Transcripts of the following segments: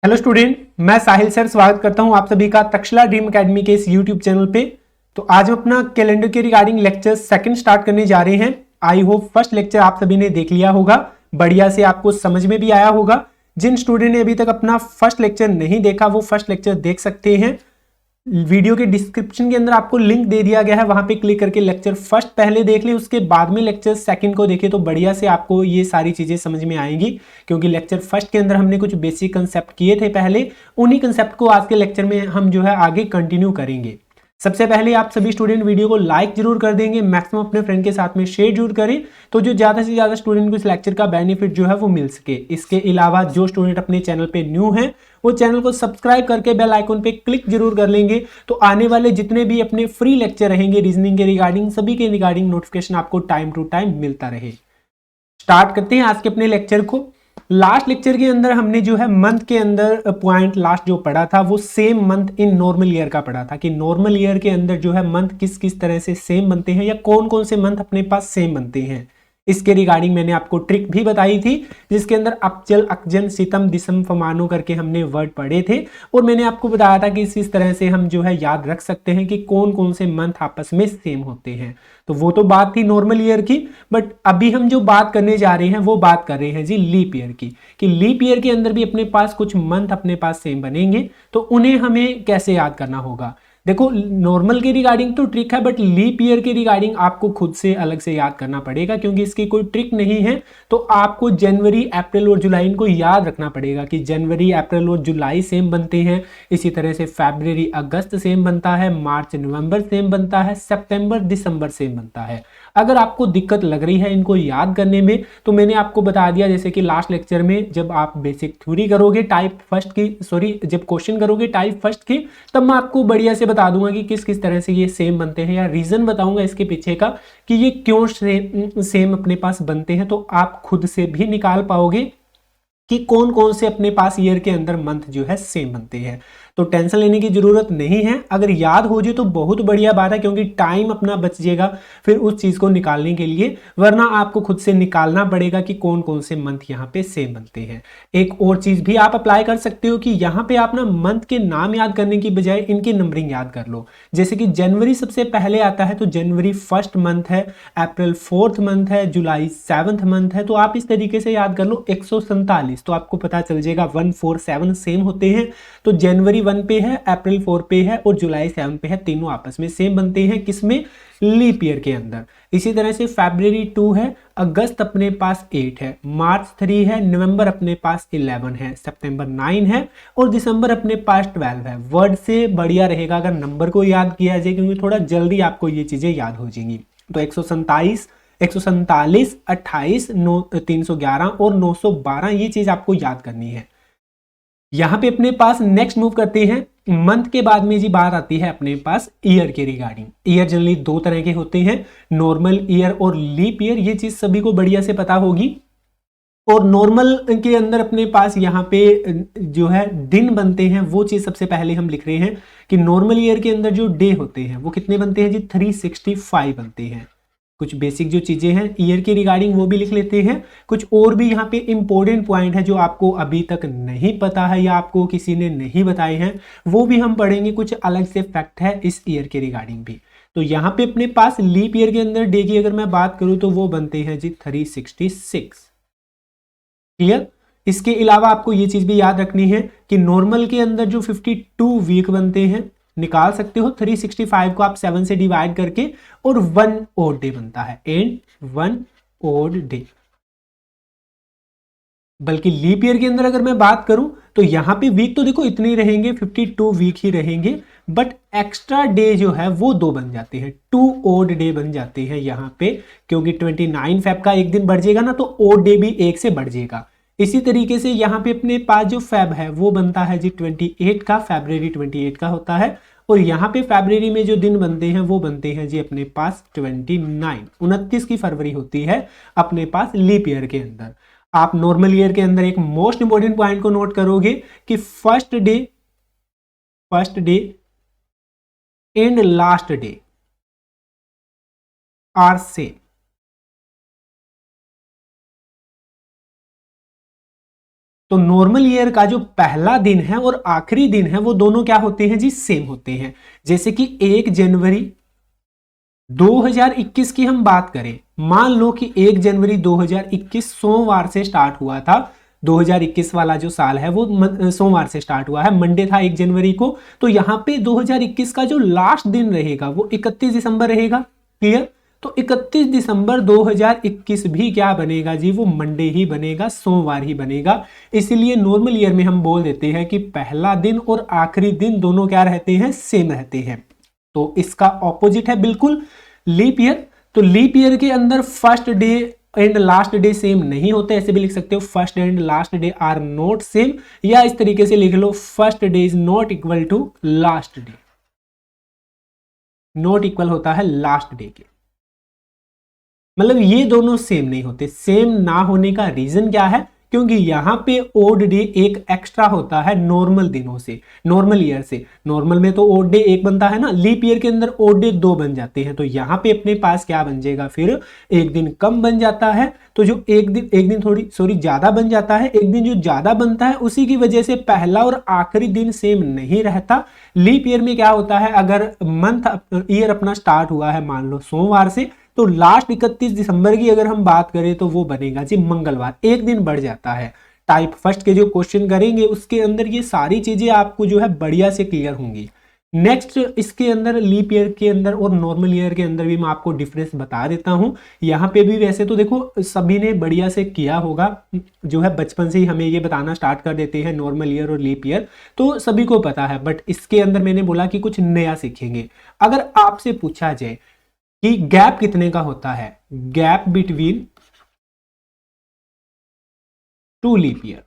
Hello student, मैं साहिल sir स्वागत करता हूं आप सभी का तक्षशिला ड्रीम एकेडमी के इस यूट्यूब चैनल पे। तो आज हम अपना कैलेंडर के रिगार्डिंग लेक्चर सेकंड स्टार्ट करने जा रहे हैं। आई होप फर्स्ट लेक्चर आप सभी ने देख लिया होगा, बढ़िया से आपको समझ में भी आया होगा। जिन स्टूडेंट ने अभी तक अपना फर्स्ट लेक्चर नहीं देखा वो फर्स्ट लेक्चर देख सकते हैं। वीडियो के डिस्क्रिप्शन के अंदर आपको लिंक दे दिया गया है, वहां पे क्लिक करके लेक्चर फर्स्ट पहले देख ले, उसके बाद में लेक्चर सेकंड को देखे तो बढ़िया से आपको ये सारी चीजें समझ में आएंगी। क्योंकि लेक्चर फर्स्ट के अंदर हमने कुछ बेसिक कंसेप्ट किए थे पहले, उन्हीं कंसेप्ट को आज के लेक्चर में हम जो है आगे कंटिन्यू करेंगे। सबसे पहले आप सभी स्टूडेंट वीडियो को लाइक जरूर कर देंगे, मैक्सिमम अपने फ्रेंड के साथ में शेयर जरूर करें, तो जो ज्यादा से ज्यादा स्टूडेंट को इस लेक्चर का बेनिफिट जो है वो मिल सके। इसके अलावा जो स्टूडेंट अपने चैनल पे न्यू है वो चैनल को सब्सक्राइब करके बेल आइकन पे क्लिक जरूर कर लेंगे, तो आने वाले जितने भी अपने फ्री लेक्चर रहेंगे रीजनिंग के रिगार्डिंग, सभी के रिगार्डिंग नोटिफिकेशन आपको टाइम टू टाइम मिलता रहे। स्टार्ट करते हैं आज के अपने लेक्चर को। लास्ट लेक्चर के अंदर हमने जो है मंथ के अंदर पॉइंट लास्ट जो पढ़ा था वो same month in normal year का पढ़ा था कि नॉर्मल ईयर के अंदर जो है मंथ किस किस तरह से सेम बनते हैं या कौन कौन से मंथ अपने पास सेम बनते हैं। इसके रिगार्डिंग मैंने आपको ट्रिक भी बताई थी, जिसके अंदर अपचल अकजन सितम दिसम फमानो करके हमने वर्ड पढ़े थे, और मैंने आपको बताया था कि इस तरह से हम जो है याद रख सकते हैं कि कौन कौन से मंथ आपस में सेम होते हैं। तो वो तो बात थी नॉर्मल ईयर की, बट अभी हम जो बात करने जा रहे हैं वो बात कर रहे हैं जी लीप ईयर की, कि लीप ईयर के अंदर भी अपने पास कुछ मंथ अपने पास सेम बनेंगे, तो उन्हें हमें कैसे याद करना होगा। देखो, नॉर्मल के रिगार्डिंग तो ट्रिक है, बट लीप ईयर के रिगार्डिंग आपको खुद से अलग से याद करना पड़ेगा, क्योंकि इसकी कोई ट्रिक नहीं है। तो आपको जनवरी अप्रैल और जुलाई इनको याद रखना पड़ेगा कि जनवरी अप्रैल और जुलाई सेम बनते हैं। इसी तरह से फरवरी अगस्त सेम बनता है, मार्च नवंबर सेम बनता है, सितंबर दिसंबर सेम बनता है। अगर आपको दिक्कत लग रही है इनको याद करने में, तो मैंने आपको बता दिया, जैसे कि लास्ट लेक्चर में जब आप बेसिक थ्योरी करोगे टाइप फर्स्ट की, सॉरी जब क्वेश्चन करोगे टाइप फर्स्ट की, तब मैं आपको बढ़िया से बता दूंगा कि किस किस तरह से ये सेम बनते हैं, या रीजन बताऊंगा इसके पीछे का कि ये क्यों सेम अपने पास बनते हैं। तो आप खुद से भी निकाल पाओगे कि कौन कौन से अपने पास ईयर के अंदर मंथ जो है सेम बनते हैं। तो टेंशन लेने की जरूरत नहीं है, अगर याद हो जाए तो बहुत बढ़िया बात है, क्योंकि टाइम अपना बच जाएगा फिर उस चीज को निकालने के लिए, वरना आपको खुद से निकालना पड़ेगा कि कौन कौन से मंथ यहाँ पे सेम बनते हैं। एक और चीज भी आप अप्लाई कर सकते हो कि यहाँ पे आप ना मंथ के नाम याद करने की बजाय इनकी नंबरिंग याद कर लो। जैसे कि जनवरी सबसे पहले आता है तो जनवरी फर्स्ट मंथ है, अप्रैल फोर्थ मंथ है, जुलाई सेवंथ मंथ है, तो आप इस तरीके से याद कर लो 147, तो आपको पता चल जाएगा 147 सेम होते हैं। तो जनवरी 1 पे है, अप्रैल 4 पे है और जुलाई 7 पे है, तीनों आपस में सेम बनते हैं किसमें, लीप ईयर के अंदर। इसी तरह से फरवरी 2 है, अगस्त अपने पास 8 है, मार्च 3 है, नवंबर अपने पास 11 है, सितंबर 9 है और दिसंबर अपने पास 12 है। वर्ड से बढ़िया रहेगा अगर नंबर को याद किया जाए, क्योंकि थोड़ा जल्दी आपको ये चीजें याद हो जाएंगी। तो 147, 147, 28, 311 और 912, ये चीज आपको याद करनी है। यहां पे अपने पास नेक्स्ट मूव करते हैं, मंथ के बाद में जी बात आती है अपने पास ईयर के रिगार्डिंग। ईयर जनरली दो तरह के होते हैं, नॉर्मल ईयर और लीप ईयर, ये चीज सभी को बढ़िया से पता होगी। और नॉर्मल के अंदर अपने पास यहाँ पे जो है दिन बनते हैं, वो चीज सबसे पहले हम लिख रहे हैं कि नॉर्मल ईयर के अंदर जो डे होते हैं वो कितने बनते हैं जी, 365 बनते हैं। कुछ बेसिक जो चीजें हैं ईयर के रिगार्डिंग वो भी लिख लेते हैं। कुछ और भी यहाँ पे इंपॉर्टेंट पॉइंट है जो आपको अभी तक नहीं पता है या आपको किसी ने नहीं बताए हैं, वो भी हम पढ़ेंगे। कुछ अलग से फैक्ट है इस ईयर के रिगार्डिंग भी। तो यहाँ पे अपने पास लीप ईयर के अंदर डे की अगर मैं बात करूं तो वो बनते हैं जी 366। क्लियर। इसके अलावा आपको ये चीज भी याद रखनी है कि नॉर्मल के अंदर जो 52 वीक बनते हैं, निकाल सकते हो 365 को आप 7 से डिवाइड करके, और 1 ओड डे बनता है, एंड 1 ओड डे। बल्कि लीप ईयर के अंदर अगर मैं बात करूं तो यहां पे वीक तो देखो इतने ही रहेंगे, 52 वीक ही रहेंगे, बट एक्स्ट्रा डे जो है वो 2 बन जाते हैं, 2 ओड डे बन जाते हैं यहां पे, क्योंकि 29 फेब का एक दिन बढ़ जाएगा ना, तो ओड डे भी एक से बढ़ जाएगा। इसी तरीके से यहाँ पे अपने पास जो फेब है वो बनता है जी 28 का, फरवरी 28 का होता है। और यहाँ पे फरवरी में जो दिन बनते हैं वो बनते हैं जी अपने पास 29, 29 की फरवरी होती है अपने पास लीप ईयर के अंदर। आप नॉर्मल ईयर के अंदर एक मोस्ट इंपोर्टेंट पॉइंट को नोट करोगे कि first day and last day are same. तो नॉर्मल ईयर का जो पहला दिन है और आखिरी दिन है वो दोनों क्या होते हैं जी, सेम होते हैं। जैसे कि 1 जनवरी 2021 की हम बात करें, मान लो कि 1 जनवरी 2021 सोमवार से स्टार्ट हुआ था। 2021 वाला जो साल है वो सोमवार से स्टार्ट हुआ है, मंडे था 1 जनवरी को। तो यहां पे 2021 का जो लास्ट दिन रहेगा वो 31 दिसंबर रहेगा। क्लियर? तो 31 दिसंबर 2021 भी क्या बनेगा जी, वो मंडे ही बनेगा, सोमवार ही बनेगा। इसलिए नॉर्मल ईयर में हम बोल देते हैं कि पहला दिन और आखिरी दिन दोनों क्या रहते हैं, सेम रहते हैं। तो इसका ऑपोजिट है बिल्कुल लीप ईयर। तो लीप ईयर के अंदर first day and last day same नहीं होते, ऐसे भी लिख सकते हो first and last day are not same, या इस तरीके से लिख लो first day is not equal to last day, not equal होता है लास्ट डे के। मतलब ये दोनों सेम नहीं होते। सेम ना होने का रीजन क्या है, क्योंकि यहां पे ओड डे एक एक्स्ट्रा होता है नॉर्मल दिनों से, नॉर्मल ईयर से। नॉर्मल में तो ओड डे एक बनता है ना, लीप ईयर के अंदर ओड डे 2 बन जाते हैं। तो यहां पे अपने पास क्या बन जाएगा, फिर एक दिन कम बन जाता है। तो जो एक दिन थोड़ी सॉरी ज्यादा बन जाता है, एक दिन जो ज्यादा बनता है उसी की वजह से पहला और आखिरी दिन सेम नहीं रहता। लीप ईयर में क्या होता है, अगर मंथ ईयर अपना स्टार्ट हुआ है मान लो सोमवार से, तो लास्ट 31 दिसंबर की अगर हम बात करें तो वो बनेगा जी मंगलवार, एक दिन बढ़ जाता है। टाइप फर्स्ट के जो क्वेश्चन करेंगे उसके अंदर ये सारी चीजें आपको जो है बढ़िया से क्लियर होंगी। नेक्स्ट इसके अंदर लीप ईयर के अंदर और नॉर्मल ईयर के अंदर भी मैं आपको डिफरेंस बता देता हूं। यहाँ पे भी वैसे तो देखो सभी ने बढ़िया से किया होगा, जो है बचपन से ही हमें ये बताना स्टार्ट कर देते हैं नॉर्मल ईयर और लीप ईयर, तो सभी को पता है। बट इसके अंदर मैंने बोला कि कुछ नया सीखेंगे। अगर आपसे पूछा जाए कि गैप कितने का होता है, गैप बिटवीन 2 लीप ईयर,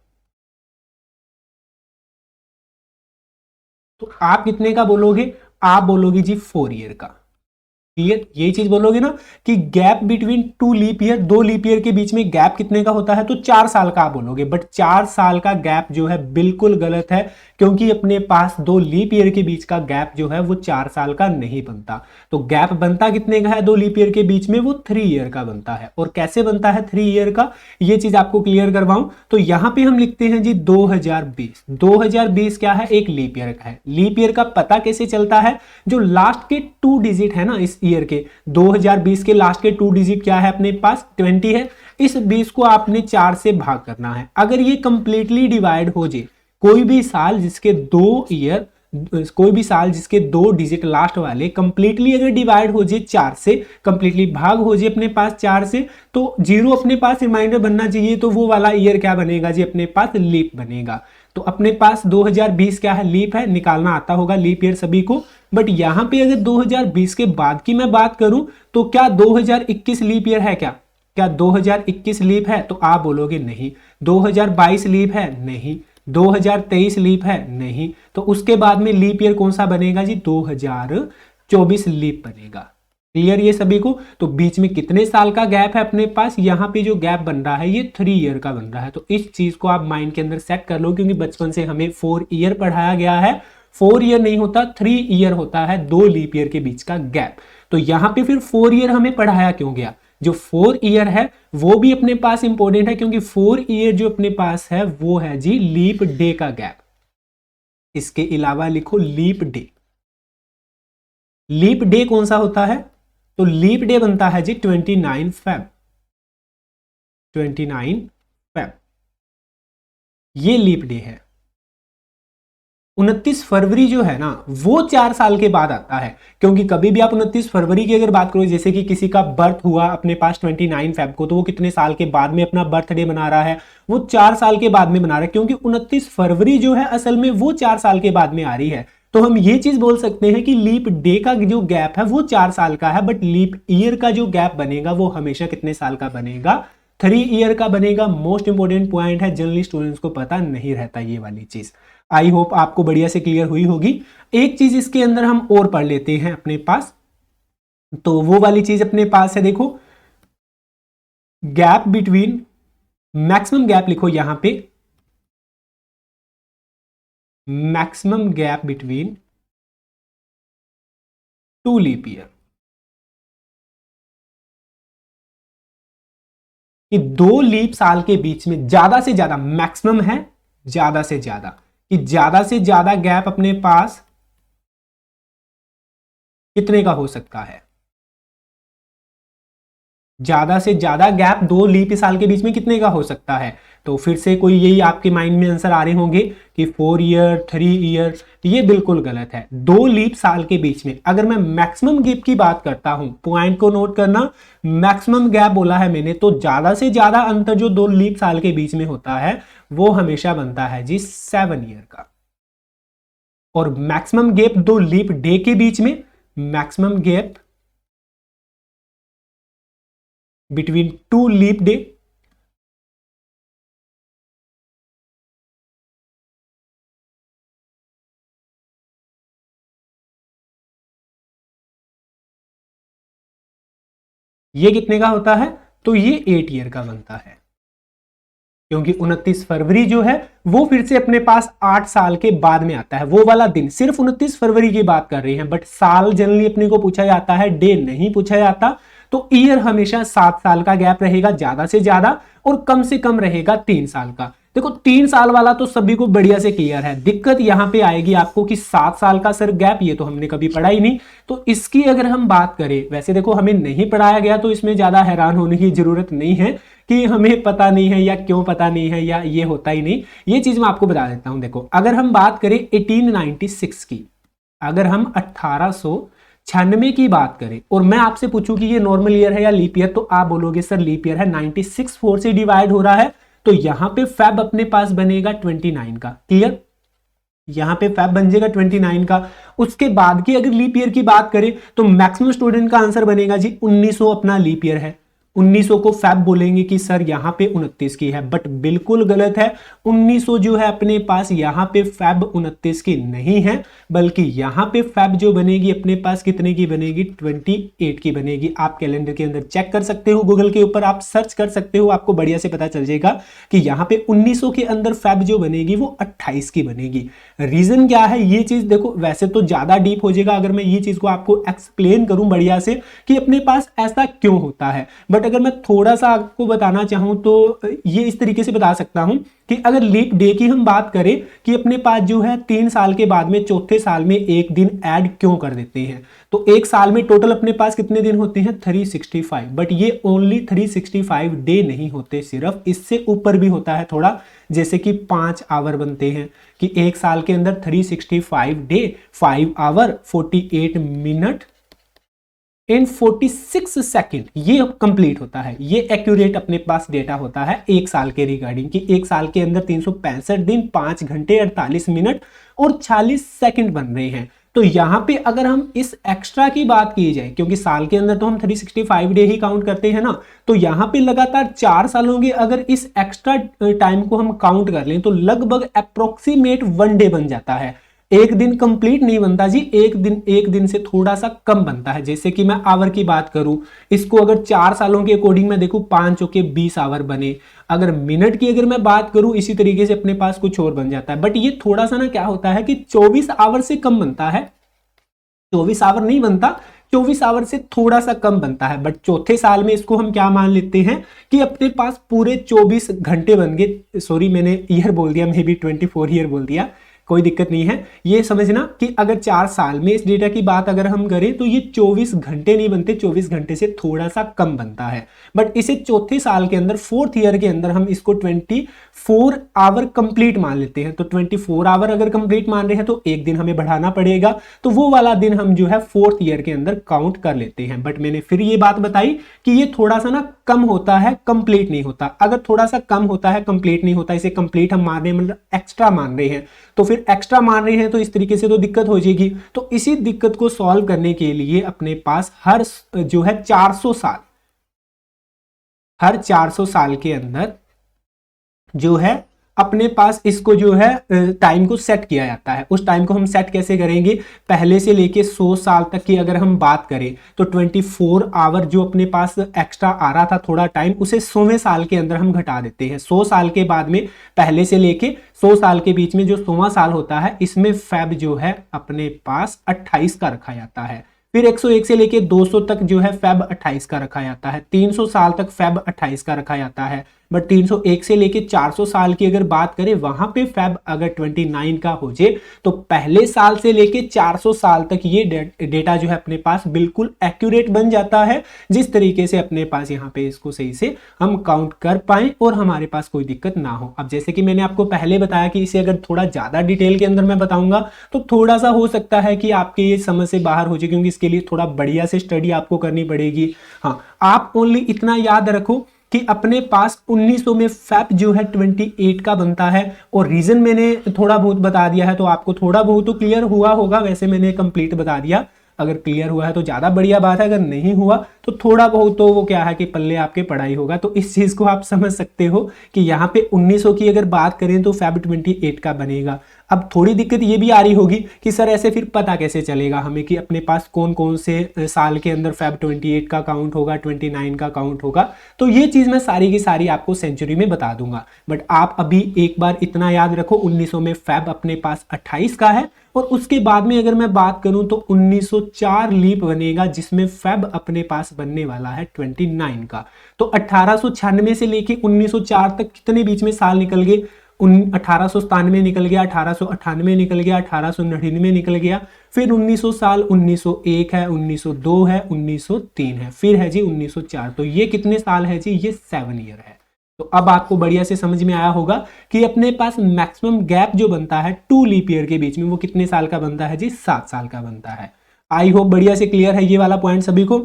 तो आप कितने का बोलोगे, आप बोलोगे जी 4 ईयर का। क्लियर? यही चीज बोलोगे ना कि gap between 2 leap year, 2 leap year के बीच में गैप कितने का होता है, तो 4 साल का आप बोलोगे। बट 4 साल का गैप जो है बिल्कुल गलत है, क्योंकि अपने पास 2 लीप ईयर के बीच का गैप जो है वो 4 साल का नहीं बनता। तो गैप बनता कितने का है 2 लीप ईयर के बीच में, वो 3 ईयर का बनता है। और कैसे बनता है 3 ईयर का, ये चीज आपको क्लियर करवाऊं। तो यहां पे हम लिखते हैं जी 2020। 2020 क्या है, एक लीप ईयर का है। लीप ईयर का पता कैसे चलता है, जो लास्ट के 2 डिजिट है ना इस ईयर के, 2020 के लास्ट के 2 डिजिट क्या है अपने पास 20 है। इस 20 को आपने 4 से भाग करना है। अगर ये कंप्लीटली डिवाइड हो जाए, कोई भी साल जिसके 2 ईयर, कोई भी साल जिसके 2 डिजिट लास्ट वाले कंप्लीटली अगर डिवाइड हो जाए 4 से, कंप्लीटली भाग हो जाए अपने पास 4 से, तो जीरो अपने पास रिमाइंडर बनना चाहिए। तो वो वाला ईयर क्या बनेगा जी, अपने पास लीप बनेगा। तो अपने पास 2020 क्या है, लीप है, निकालना आता होगा लीप ईयर सभी को। बट यहां पे अगर 2020 के बाद की मैं बात करूं, तो क्या 2021 लीप ईयर है, क्या 2021 लीप है, तो आप बोलोगे नहीं। 2022 लीप है, नहीं। 2023 लीप है, नहीं। तो उसके बाद में लीप ईयर कौन सा बनेगा जी, 2024 लीप बनेगा। क्लियर ये सभी को? तो बीच में कितने साल का गैप है अपने पास, यहाँ पे जो गैप बन रहा है ये 3 ईयर का बन रहा है। तो इस चीज को आप माइंड के अंदर सेट कर लो, क्योंकि बचपन से हमें 4 ईयर पढ़ाया गया है। 4 ईयर नहीं होता, 3 ईयर होता है 2 लीप ईयर के बीच का गैप। तो यहां पे फिर 4 ईयर हमें पढ़ाया क्यों गया, जो 4 ईयर है वो भी अपने पास इंपॉर्टेंट है, क्योंकि 4 ईयर जो अपने पास है वो है जी लीप डे का गैप। इसके अलावा लिखो लीप डे। लीप डे कौन सा होता है, तो लीप डे बनता है जी 29 फेब, 29 फेब, ये लीप डे है। 29 फरवरी जो है ना वो 4 साल के बाद आता है, क्योंकि कभी भी आप 29 फरवरी की अगर बात करो, जैसे कि किसी का बर्थ हुआ अपने पास 29 फेब को, तो वो कितने साल के बाद में अपना बर्थडे मना रहा है, वो 4 साल के बाद में मना रहा है, क्योंकि 29 फरवरी जो है असल में वो 4 साल के बाद में आ रही है। तो हम ये चीज बोल सकते हैं कि लीप डे का जो गैप है वो 4 साल का है, बट लीप ईयर का जो गैप बनेगा वो हमेशा कितने साल का बनेगा, 3 ईयर का बनेगा। मोस्ट इंपोर्टेंट पॉइंट है, जनरली स्टूडेंट्स को पता नहीं रहता ये वाली चीज। आई होप आपको बढ़िया से क्लियर हुई होगी। एक चीज इसके अंदर हम और पढ़ लेते हैं अपने पास, तो वो वाली चीज अपने पास है, देखो गैप बिटवीन, मैक्सिमम गैप लिखो यहां पे, maximum gap between 2 leap year. कि 2 लीप साल के बीच में ज्यादा से ज्यादा, मैक्सिमम है ज्यादा से ज्यादा, कि ज्यादा से ज्यादा गैप अपने पास कितने का हो सकता है? ज्यादा से ज्यादा गैप 2 लीप साल के बीच में कितने का हो सकता है? तो फिर से कोई यही आपके माइंड में आंसर आ रहे होंगे कि 4 ईयर, 3 ईयर। ये बिल्कुल गलत है। 2 लीप साल के बीच में अगर मैं मैक्सिमम गैप की बात करता हूं, पॉइंट को नोट करना, मैक्सिमम गैप बोला है मैंने, तो ज्यादा से ज्यादा अंतर जो 2 लीप साल के बीच में होता है वो हमेशा बनता है जी 7 ईयर का। और मैक्सिमम गैप 2 लीप डे के बीच में, maximum gap between 2 leap day, ये कितने का होता है? तो ये 8 ईयर का बनता है, क्योंकि 29 फरवरी जो है वो फिर से अपने पास 8 साल के बाद में आता है। वो वाला दिन, सिर्फ 29 फरवरी की बात कर रहे हैं, बट साल जनरली अपने को पूछा जाता है, डे नहीं पूछा जाता। तो ईयर हमेशा 7 साल का गैप रहेगा ज्यादा से ज्यादा, और कम से कम रहेगा 3 साल का। देखो 3 साल वाला तो सभी को बढ़िया से क्लियर है। दिक्कत यहां पे आएगी आपको कि 7 साल का सर गैप, ये तो हमने कभी पढ़ा ही नहीं। तो इसकी अगर हम बात करें, वैसे देखो हमें नहीं पढ़ाया गया तो इसमें ज्यादा हैरान होने की जरूरत नहीं है कि हमें पता नहीं है या क्यों पता नहीं है या ये होता ही नहीं। ये चीज मैं आपको बता देता हूं। देखो अगर हम बात करें 1896 की, अगर हम 1896 की बात करें और मैं आपसे पूछूं कि ये नॉर्मल ईयर है या लीप ईयर, तो आप बोलोगे सर लीप ईयर है, 96 4 से डिवाइड हो रहा है, तो यहां पे फैब अपने पास बनेगा 29 का। क्लियर? यहां पे फैब बन जाएगा 29 का। उसके बाद की अगर लीप ईयर की बात करें तो मैक्सिमम स्टूडेंट का आंसर बनेगा जी 1900 अपना लीप ईयर है। 1900 को फैब बोलेंगे कि सर यहां पे 29 की है, बट बिल्कुल गलत है। 1900 जो है अपने पास यहां पे फैब 29 की नहीं है, बल्कि यहां पे फैब जो बनेगी अपने पास कितने की बनेगी? 28 की बनेगी। आप कैलेंडर के अंदर चेक कर सकते हो, गूगल के ऊपर आप सर्च कर सकते हो, आपको बढ़िया से पता चल जाएगा कि यहां पे 1900 के अंदर फैब जो बनेगी वो 28 की बनेगी। रीजन क्या है? ये चीज देखो वैसे तो ज्यादा डीप हो जाएगा अगर मैं ये चीज को आपको एक्सप्लेन करूं बढ़िया से कि अपने पास ऐसा क्यों होता है, बट अगर मैं थोड़ा सा आपको बताना चाहूं तो ये इस तरीके से बता सकता हूं कि अगर लीप डे की हम बात करें कि अपने पास जो है 3 साल के बाद में चौथे साल में एक दिन ऐड क्यों कर देते हैं, तो एक साल में टोटल अपने पास कितने दिन होते हैं? 365, बट ये ओनली 365 डे नहीं होते, सिर्फ इससे ऊपर भी होता है थोड़ा, जैसे कि 5 आवर बनते हैं कि एक साल के अंदर 365 day, 5 hour, 48 minute in 46 second, ये कंप्लीट होता है। ये एक्यूरेट अपने पास डेटा होता है एक साल के रिगार्डिंग कि एक साल के अंदर 365 दिन, 5 घंटे 48 मिनट और 40 सेकंड बन रहे हैं। तो यहां पे अगर हम इस एक्स्ट्रा की बात की जाए, क्योंकि साल के अंदर तो हम 365 डे ही काउंट करते हैं ना, तो यहां पे लगातार 4 सालों के अगर इस एक्स्ट्रा टाइम को हम काउंट कर लें तो लगभग अप्रोक्सीमेट 1 डे बन जाता है। एक दिन कंप्लीट नहीं बनता जी, एक दिन से थोड़ा सा कम बनता है। जैसे कि मैं आवर की बात करूं, इसको अगर 4 सालों के अकॉर्डिंग मैं देखूं 5 चौके 20 आवर बने। अगर मिनट की अगर मैं बात करूं इसी तरीके से अपने पास कुछ और बन जाता है, बट ये थोड़ा सा ना क्या होता है कि 24 आवर से कम बनता है। 24 आवर नहीं बनता, 24 आवर से थोड़ा सा कम बनता है, बट चौथे साल में इसको हम क्या मान लेते हैं कि अपने पास पूरे 24 घंटे बन गए। सॉरी मैंने ईयर बोल दिया, मे बी 24 ईयर बोल दिया, कोई दिक्कत नहीं है। ये समझना कि अगर 4 साल में इस डेटा की बात अगर हम करें तो ये 24 घंटे नहीं बनते, 24 घंटे से थोड़ा सा कम बनता है, बट इसे चौथे साल के अंदर, 4th ईयर के अंदर हम इसको 24 आवर कंप्लीट मान लेते हैं। तो 24 आवर अगर कंप्लीट मान रहे हैं तो एक दिन हमें बढ़ाना पड़ेगा, तो वो वाला दिन हम जो है 4th ईयर के अंदर काउंट कर लेते हैं। बट मैंने फिर ये बात बताई कि ये थोड़ा सा ना कम होता है, कंप्लीट नहीं होता। अगर थोड़ा सा कम होता है, कंप्लीट नहीं होता, इसे कंप्लीट हम मान रहे हैं मतलब एक्स्ट्रा मान रहे हैं, तो फिर एक्स्ट्रा मान रहे हैं तो इस तरीके से तो दिक्कत हो जाएगी। तो इसी दिक्कत को सॉल्व करने के लिए अपने पास हर जो है 400 साल, हर 400 साल के अंदर जो है अपने पास इसको जो है टाइम को सेट किया जाता है। उस टाइम को हम सेट कैसे करेंगे? पहले से लेके 100 साल तक की अगर हम बात करें तो 24 आवर जो अपने पास एक्स्ट्रा आ रहा था थोड़ा टाइम, उसे 100वें साल के अंदर हम घटा देते हैं। 100 साल के बाद में पहले से लेके 100 साल के बीच में जो 100वां साल होता है, इसमें फैब जो है अपने पास 28 का रखा जाता है। फिर 101 से लेके 200 तक जो है फेब 28 का रखा जाता है, 300 साल तक फेब 28 का रखा जाता है। बट 301 से लेके 400 साल की अगर बात करें वहां पे फेब अगर 29 का हो जाए तो पहले साल से लेके 400 साल तक ये डेटा जो है अपने पास बिल्कुल एक्यूरेट बन जाता है, जिस तरीके से अपने पास यहाँ पे इसको सही से हम काउंट कर पाए और हमारे पास कोई दिक्कत ना हो। अब जैसे कि मैंने आपको पहले बताया कि इसे अगर थोड़ा ज्यादा डिटेल के अंदर मैं बताऊंगा तो थोड़ा सा हो सकता है कि आपके ये समझ से बाहर हो जाए, क्योंकि इसके लिए थोड़ा बढ़िया से स्टडी आपको करनी पड़ेगी। हाँ, आप ओनली इतना याद रखो कि अपने पास 1900 में फेब जो है 28 का बनता है, और रीजन मैंने थोड़ा बहुत बता दिया है तो आपको थोड़ा बहुत तो क्लियर हुआ होगा। वैसे मैंने कंप्लीट बता दिया, अगर क्लियर हुआ है तो ज्यादा बढ़िया बात है, अगर नहीं हुआ तो थोड़ा बहुत तो वो क्या है कि पल्ले आपके पढ़ाई होगा। तो इस चीज को आप समझ सकते हो कि यहाँ पे 1900 की अगर बात करें तो फेब 28 का बनेगा। अब थोड़ी दिक्कत ये भी आ रही होगी कि सर ऐसे फिर पता कैसे चलेगा हमें कि अपने पास कौन कौन से साल के अंदर फेब 28 का काउंट होगा, 29 का काउंट होगा। तो ये चीज मैं सारी की सारी आपको सेंचुरी में बता दूंगा। बट आप अभी एक बार इतना याद रखो, 1900 में फेब अपने पास 28 का है, और उसके बाद में अगर मैं बात करूं तो 1904 लीप बनेगा, जिसमें फेब अपने पास बनने वाला है 29 का। तो 1896 से लेके 1904 तक कितने बीच में साल निकल गए? 1897 निकल गया, 1898 निकल गया, 1899 निकल गया, फिर 1900 साल 1901 है, 1902 है, 1903 है, फिर है जी 1904। तो ये कितने साल है जी? ये 7 ईयर है। तो अब आपको बढ़िया से समझ में आया होगा कि अपने पास मैक्सिमम गैप जो बनता है 2 लीप ईयर के बीच में वो कितने साल का बनता है जी? 7 साल का बनता है। आई होप बढ़िया से क्लियर है ये वाला पॉइंट सभी को।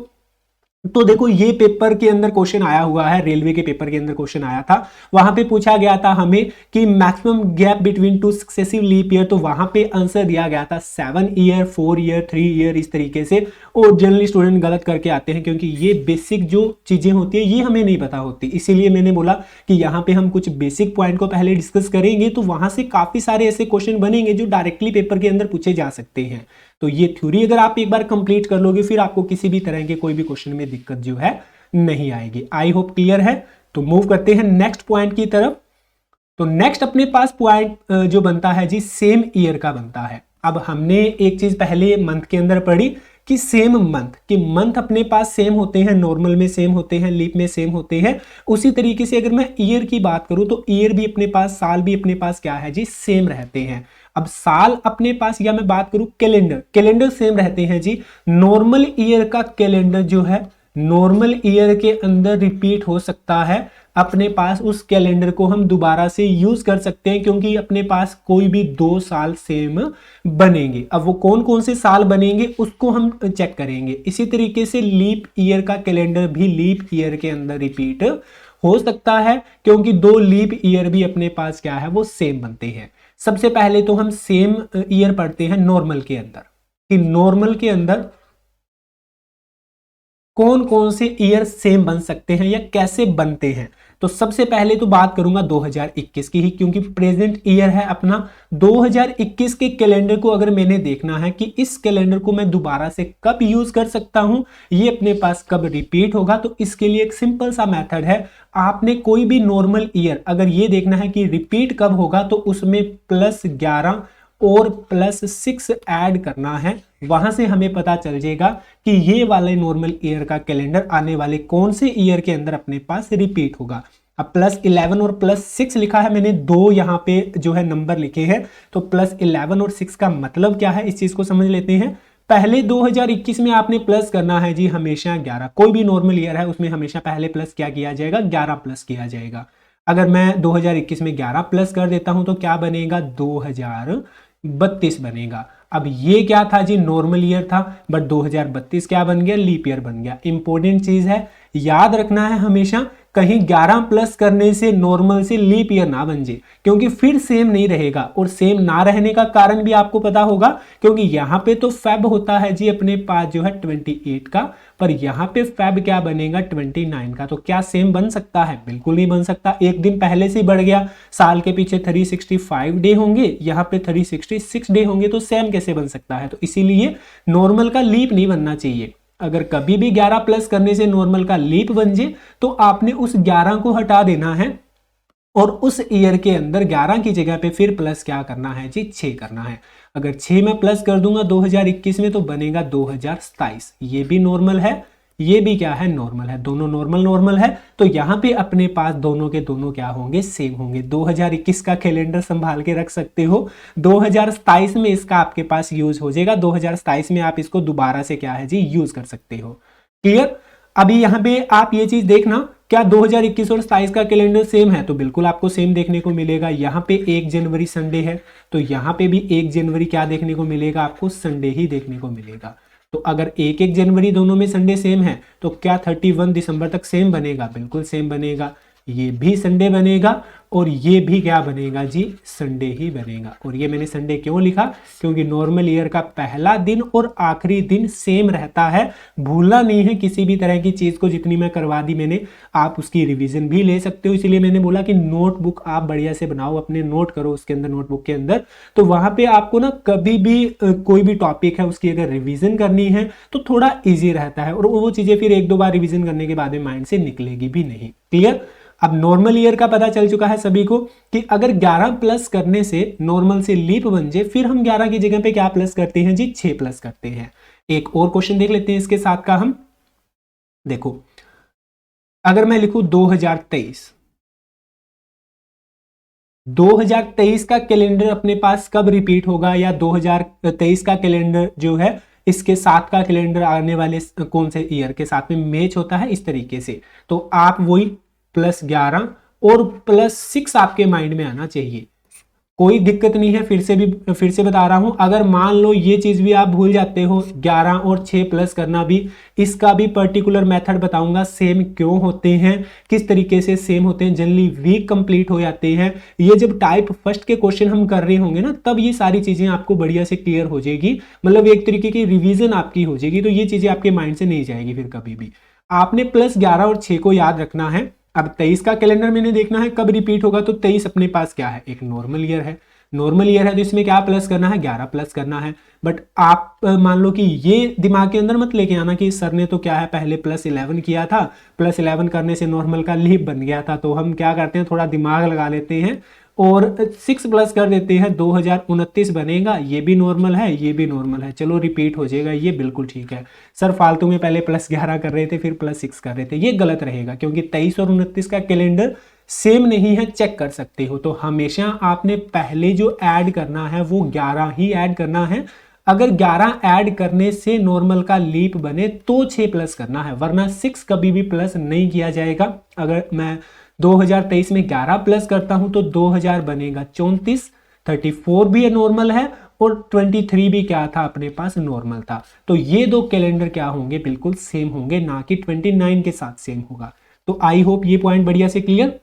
तो देखो ये पेपर के अंदर क्वेश्चन आया हुआ है, रेलवे के पेपर के अंदर क्वेश्चन आया था, वहां पे पूछा गया था हमें कि maximum gap between 2 successive leap year. तो वहां पे आंसर दिया गया था 7 ईयर, 4 ईयर, 3 ईयर, इस तरीके से। और जनरली स्टूडेंट गलत करके आते हैं, क्योंकि ये बेसिक जो चीजें होती है ये हमें नहीं पता होती। इसीलिए मैंने बोला कि यहाँ पे हम कुछ बेसिक पॉइंट को पहले डिस्कस करेंगे, तो वहां से काफी सारे ऐसे क्वेश्चन बनेंगे जो डायरेक्टली पेपर के अंदर पूछे जा सकते हैं। तो ये थ्योरी अगर आप एक बार कंप्लीट कर लोगे फिर आपको किसी भी तरह के कोई भी क्वेश्चन में दिक्कत जो है नहीं आएगी। आई होप क्लियर है। तो मूव करते हैं नेक्स्ट पॉइंट की तरफ। तो नेक्स्ट अपने पास पॉइंट जो बनता है जी सेम ईयर का बनता है। अब हमने एक चीज पहले मंथ के अंदर पढ़ी कि सेम मंथ, कि मंथ अपने पास सेम होते हैं, नॉर्मल में सेम होते हैं, लीप में सेम होते हैं। उसी तरीके से अगर मैं ईयर की बात करूं तो ईयर भी अपने पास, साल भी अपने पास क्या है जी? सेम रहते हैं। अब साल अपने पास, या मैं बात करूं कैलेंडर, कैलेंडर सेम रहते हैं जी। नॉर्मल ईयर का कैलेंडर जो है नॉर्मल ईयर के अंदर रिपीट हो सकता है, अपने पास उस कैलेंडर को हम दोबारा से यूज कर सकते हैं, क्योंकि अपने पास कोई भी 2 साल सेम बनेंगे। अब वो कौन कौन से साल बनेंगे उसको हम चेक करेंगे। इसी तरीके से लीप ईयर का कैलेंडर भी लीप ईयर के अंदर रिपीट हो सकता है, क्योंकि 2 लीप ईयर भी अपने पास क्या है? वो सेम बनते हैं। सबसे पहले तो हम सेम ईयर पढ़ते हैं नॉर्मल के अंदर, कि नॉर्मल के अंदर कौन कौन से ईयर सेम बन सकते हैं या कैसे बनते हैं। तो सबसे पहले तो बात करूंगा 2021 की ही, क्योंकि प्रेजेंट ईयर है अपना। 2021 के कैलेंडर को अगर मैंने देखना है कि इस कैलेंडर को मैं दोबारा से कब यूज कर सकता हूं, ये अपने पास कब रिपीट होगा, तो इसके लिए एक सिंपल सा मेथड है। आपने कोई भी नॉर्मल ईयर अगर ये देखना है कि रिपीट कब होगा, तो उसमें +11 और +6 ऐड करना है। वहां से हमें पता चल जाएगा कि ये वाले नॉर्मल ईयर का कैलेंडर आने वाले कौन से ईयर के अंदर अपने पास रिपीट होगा। अब +11 और +6 लिखा है मैंने, 2 यहाँ पे जो है नंबर लिखे हैं। तो +11 और 6 का मतलब क्या है, इस चीज को समझ लेते हैं। पहले 2021 में आपने प्लस करना है जी हमेशा 11, कोई भी नॉर्मल ईयर है उसमें हमेशा पहले प्लस क्या किया जाएगा? 11 प्लस किया जाएगा। अगर मैं 2021 में 11 प्लस कर देता हूं तो क्या बनेगा? 2032 बनेगा। अब ये क्या था जी? नॉर्मल ईयर था, बट 2032 क्या बन गया? लीप ईयर बन गया। इंपॉर्टेंट चीज है, याद रखना है हमेशा, कहीं 11 प्लस करने से नॉर्मल से लीप ईयर ना बन जाए, क्योंकि फिर सेम नहीं रहेगा। और सेम ना रहने का कारण भी आपको पता होगा, क्योंकि यहां पे तो फेब होता है जी अपने पास जो है 28 का, पर यहां पे फेब क्या बनेगा? 29 का। तो क्या सेम बन सकता है? बिल्कुल नहीं बन सकता। एक दिन पहले से बढ़ गया, साल के पीछे 365 डे होंगे, यहाँ पे 366 डे होंगे, तो सेम कैसे बन सकता है? तो इसीलिए नॉर्मल का लीप नहीं बनना चाहिए। अगर कभी भी 11 प्लस करने से नॉर्मल का लीप बन जाए तो आपने उस 11 को हटा देना है और उस ईयर के अंदर 11 की जगह पे फिर प्लस क्या करना है जी, 6 करना है। अगर 6 में प्लस कर दूंगा 2021 में तो बनेगा 2027। ये भी नॉर्मल है, ये भी क्या है, नॉर्मल है, दोनों नॉर्मल नॉर्मल है। तो यहाँ पे अपने पास दोनों के दोनों क्या होंगे, सेम होंगे। 2021 का कैलेंडर संभाल के रख सकते हो, 2027 में इसका आपके पास यूज हो जाएगा, 2027 में आप इसको दोबारा से क्या है जी, यूज कर सकते हो। क्लियर। अभी यहाँ पे आप ये चीज देखना, क्या 2021 और 27 का कैलेंडर सेम है, तो बिल्कुल आपको सेम देखने को मिलेगा। यहाँ पे 1 जनवरी संडे है, तो यहाँ पे भी 1 जनवरी क्या देखने को मिलेगा, आपको संडे ही देखने को मिलेगा। तो अगर 1 जनवरी दोनों में संडे सेम है तो क्या 31 दिसंबर तक सेम बनेगा, बिल्कुल सेम बनेगा। ये भी संडे बनेगा और ये भी क्या बनेगा जी, संडे ही बनेगा। और ये मैंने संडे क्यों लिखा, क्योंकि नॉर्मल ईयर का पहला दिन और आखिरी दिन सेम रहता है। भूलना नहीं है किसी भी तरह की चीज को, जितनी मैं करवा दी मैंने, आप उसकी रिवीजन भी ले सकते हो। इसलिए मैंने बोला कि नोटबुक आप बढ़िया से बनाओ, अपने नोट करो उसके अंदर, नोटबुक के अंदर। तो वहां पे आपको ना कभी भी कोई भी टॉपिक है उसकी अगर रिवीजन करनी है तो थोड़ा ईजी रहता है, और वो चीजें फिर 1-2 बार रिवीजन करने के बाद में माइंड से निकलेगी भी नहीं। क्लियर। अब नॉर्मल ईयर का पता चल चुका है सभी को कि अगर 11 प्लस करने से नॉर्मल से लीप बन जाए, फिर हम 11 की जगह पे क्या प्लस करते हैं जी, 6 प्लस करते हैं। एक और क्वेश्चन देख लेते हैं इसके साथ का हम। देखो, अगर मैं लिखूं 2023 का कैलेंडर अपने पास कब रिपीट होगा, या 2023 का कैलेंडर जो है इसके साथ का कैलेंडर आने वाले कौन से ईयर के साथ में मैच होता है, इस तरीके से। तो आप वही +11 और +6 आपके माइंड में आना चाहिए, कोई दिक्कत नहीं है। फिर से बता रहा हूं, अगर मान लो ये चीज भी आप भूल जाते हो, 11 और 6 प्लस करना भी, इसका भी पर्टिकुलर मेथड बताऊंगा सेम क्यों होते हैं, किस तरीके से सेम होते हैं। जनरली वीक कंप्लीट हो जाते हैं। ये जब टाइप फर्स्ट के क्वेश्चन हम कर रहे होंगे ना, तब ये सारी चीजें आपको बढ़िया से क्लियर हो जाएगी, मतलब एक तरीके की रिविजन आपकी हो जाएगी। तो ये चीजें आपके माइंड से नहीं जाएगी फिर कभी भी। आपने +11 और 6 को याद रखना है। अब 23 का कैलेंडर मैंने देखना है कब रिपीट होगा, तो 23 अपने पास क्या है, एक नॉर्मल ईयर है। नॉर्मल ईयर है तो इसमें क्या प्लस करना है, 11 प्लस करना है। बट आप मान लो कि ये दिमाग के अंदर मत लेके आना कि सर ने तो क्या है पहले +11 किया था, +11 करने से नॉर्मल का लीप बन गया था। तो हम क्या करते हैं, थोड़ा दिमाग लगा लेते हैं और 6 प्लस कर देते हैं, 2029 बनेगा। ये भी नॉर्मल है, ये भी नॉर्मल है, चलो रिपीट हो जाएगा, ये बिल्कुल ठीक है। सर फालतू में पहले +11 कर रहे थे फिर +6 कर रहे थे, ये गलत रहेगा, क्योंकि 23 और 29 का कैलेंडर सेम नहीं है, चेक कर सकते हो। तो हमेशा आपने पहले जो ऐड करना है वो 11 ही ऐड करना है। अगर 11 ऐड करने से नॉर्मल का लीप बने तो 6 प्लस करना है, वरना 6 कभी भी प्लस नहीं किया जाएगा। अगर मैं 2023 में 11 प्लस करता हूं तो 2000 बनेगा 34, 34 भी नॉर्मल है और 23 भी क्या था अपने पास, नॉर्मल था। तो ये दो कैलेंडर क्या होंगे, बिल्कुल सेम होंगे, ना कि 29 के साथ सेम होगा। तो आई होप ये पॉइंट बढ़िया से क्लियर।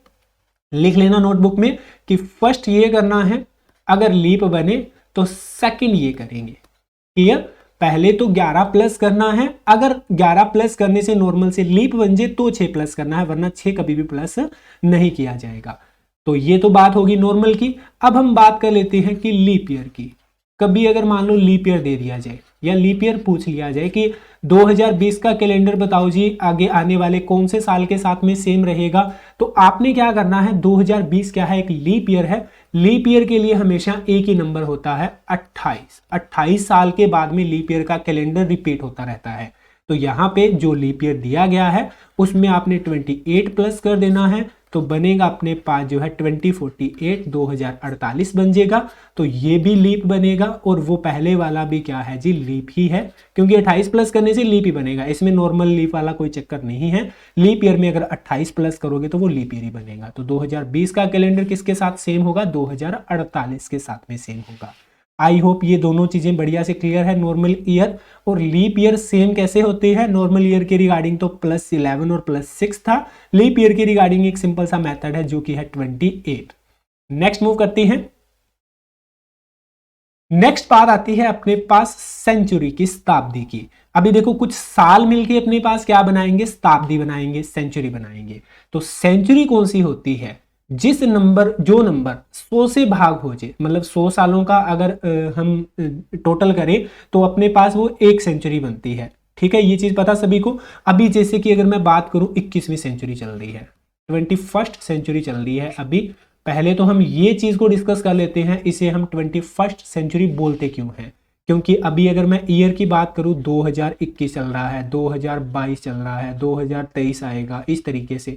लिख लेना नोटबुक में कि फर्स्ट ये करना है, अगर लीप बने तो सेकंड ये करेंगे। क्लियर। पहले तो 11 प्लस करना है, अगर 11 प्लस करने से नॉर्मल से लीप बन जाए तो 6 प्लस करना है, वरना 6 कभी भी प्लस नहीं किया जाएगा। तो ये तो बात होगी नॉर्मल की। अब हम बात कर लेते हैं कि लीप ईयर की। कभी अगर मान लो लीप ईयर दे दिया जाए या लीप ईयर पूछ लिया जाए कि 2020 का कैलेंडर बताओ जी, आगे आने वाले कौन से साल के साथ में सेम रहेगा, तो आपने क्या करना है, 2020 क्या है, एक लीप ईयर है। लीप ईयर के लिए हमेशा एक ही नंबर होता है, 28। 28 साल के बाद में लीप ईयर का कैलेंडर रिपीट होता रहता है। तो यहाँ पे जो लीप ईयर दिया गया है उसमें आपने 28 प्लस कर देना है, तो बनेगा अपने पास जो है 2048, 2048 बन जाएगा। तो ये भी लीप बनेगा और वो पहले वाला भी क्या है जी, लीप ही है, क्योंकि 28 प्लस करने से लीप ही बनेगा, इसमें नॉर्मल लीप वाला कोई चक्कर नहीं है। लीप ईयर में अगर 28 प्लस करोगे तो वो लीप ईयर ही बनेगा। तो 2020 का कैलेंडर किसके साथ सेम होगा, 2048 के साथ में सेम होगा। आई होप ये दोनों चीजें बढ़िया से क्लियर है। नॉर्मल ईयर और लीप ईयर सेम कैसे होते हैं, नॉर्मल ईयर के रिगार्डिंग तो +11 और +6 था, लीप ईयर के रिगार्डिंग एक सिंपल सा मेथड है जो कि है 28। नेक्स्ट मूव करते हैं। नेक्स्ट बात आती है अपने पास सेंचुरी की, शताब्दी की। अभी देखो कुछ साल मिलके अपने पास क्या बनाएंगे, शताब्दी बनाएंगे, सेंचुरी बनाएंगे। तो सेंचुरी कौन सी होती है, जो नंबर 100 से भाग हो जाए, मतलब 100 सालों का अगर हम टोटल करें तो अपने पास वो एक सेंचुरी बनती है। ठीक है, ये चीज पता सभी को। अभी जैसे कि अगर मैं बात करूं 21वीं सेंचुरी चल रही है, 21st सेंचुरी चल रही है अभी। पहले तो हम ये चीज को डिस्कस कर लेते हैं, इसे हम 21st सेंचुरी बोलते क्यों हैं। क्योंकि अभी अगर मैं ईयर की बात करूं 2021 चल रहा है, 2022 चल रहा है, 2023 आएगा इस तरीके से,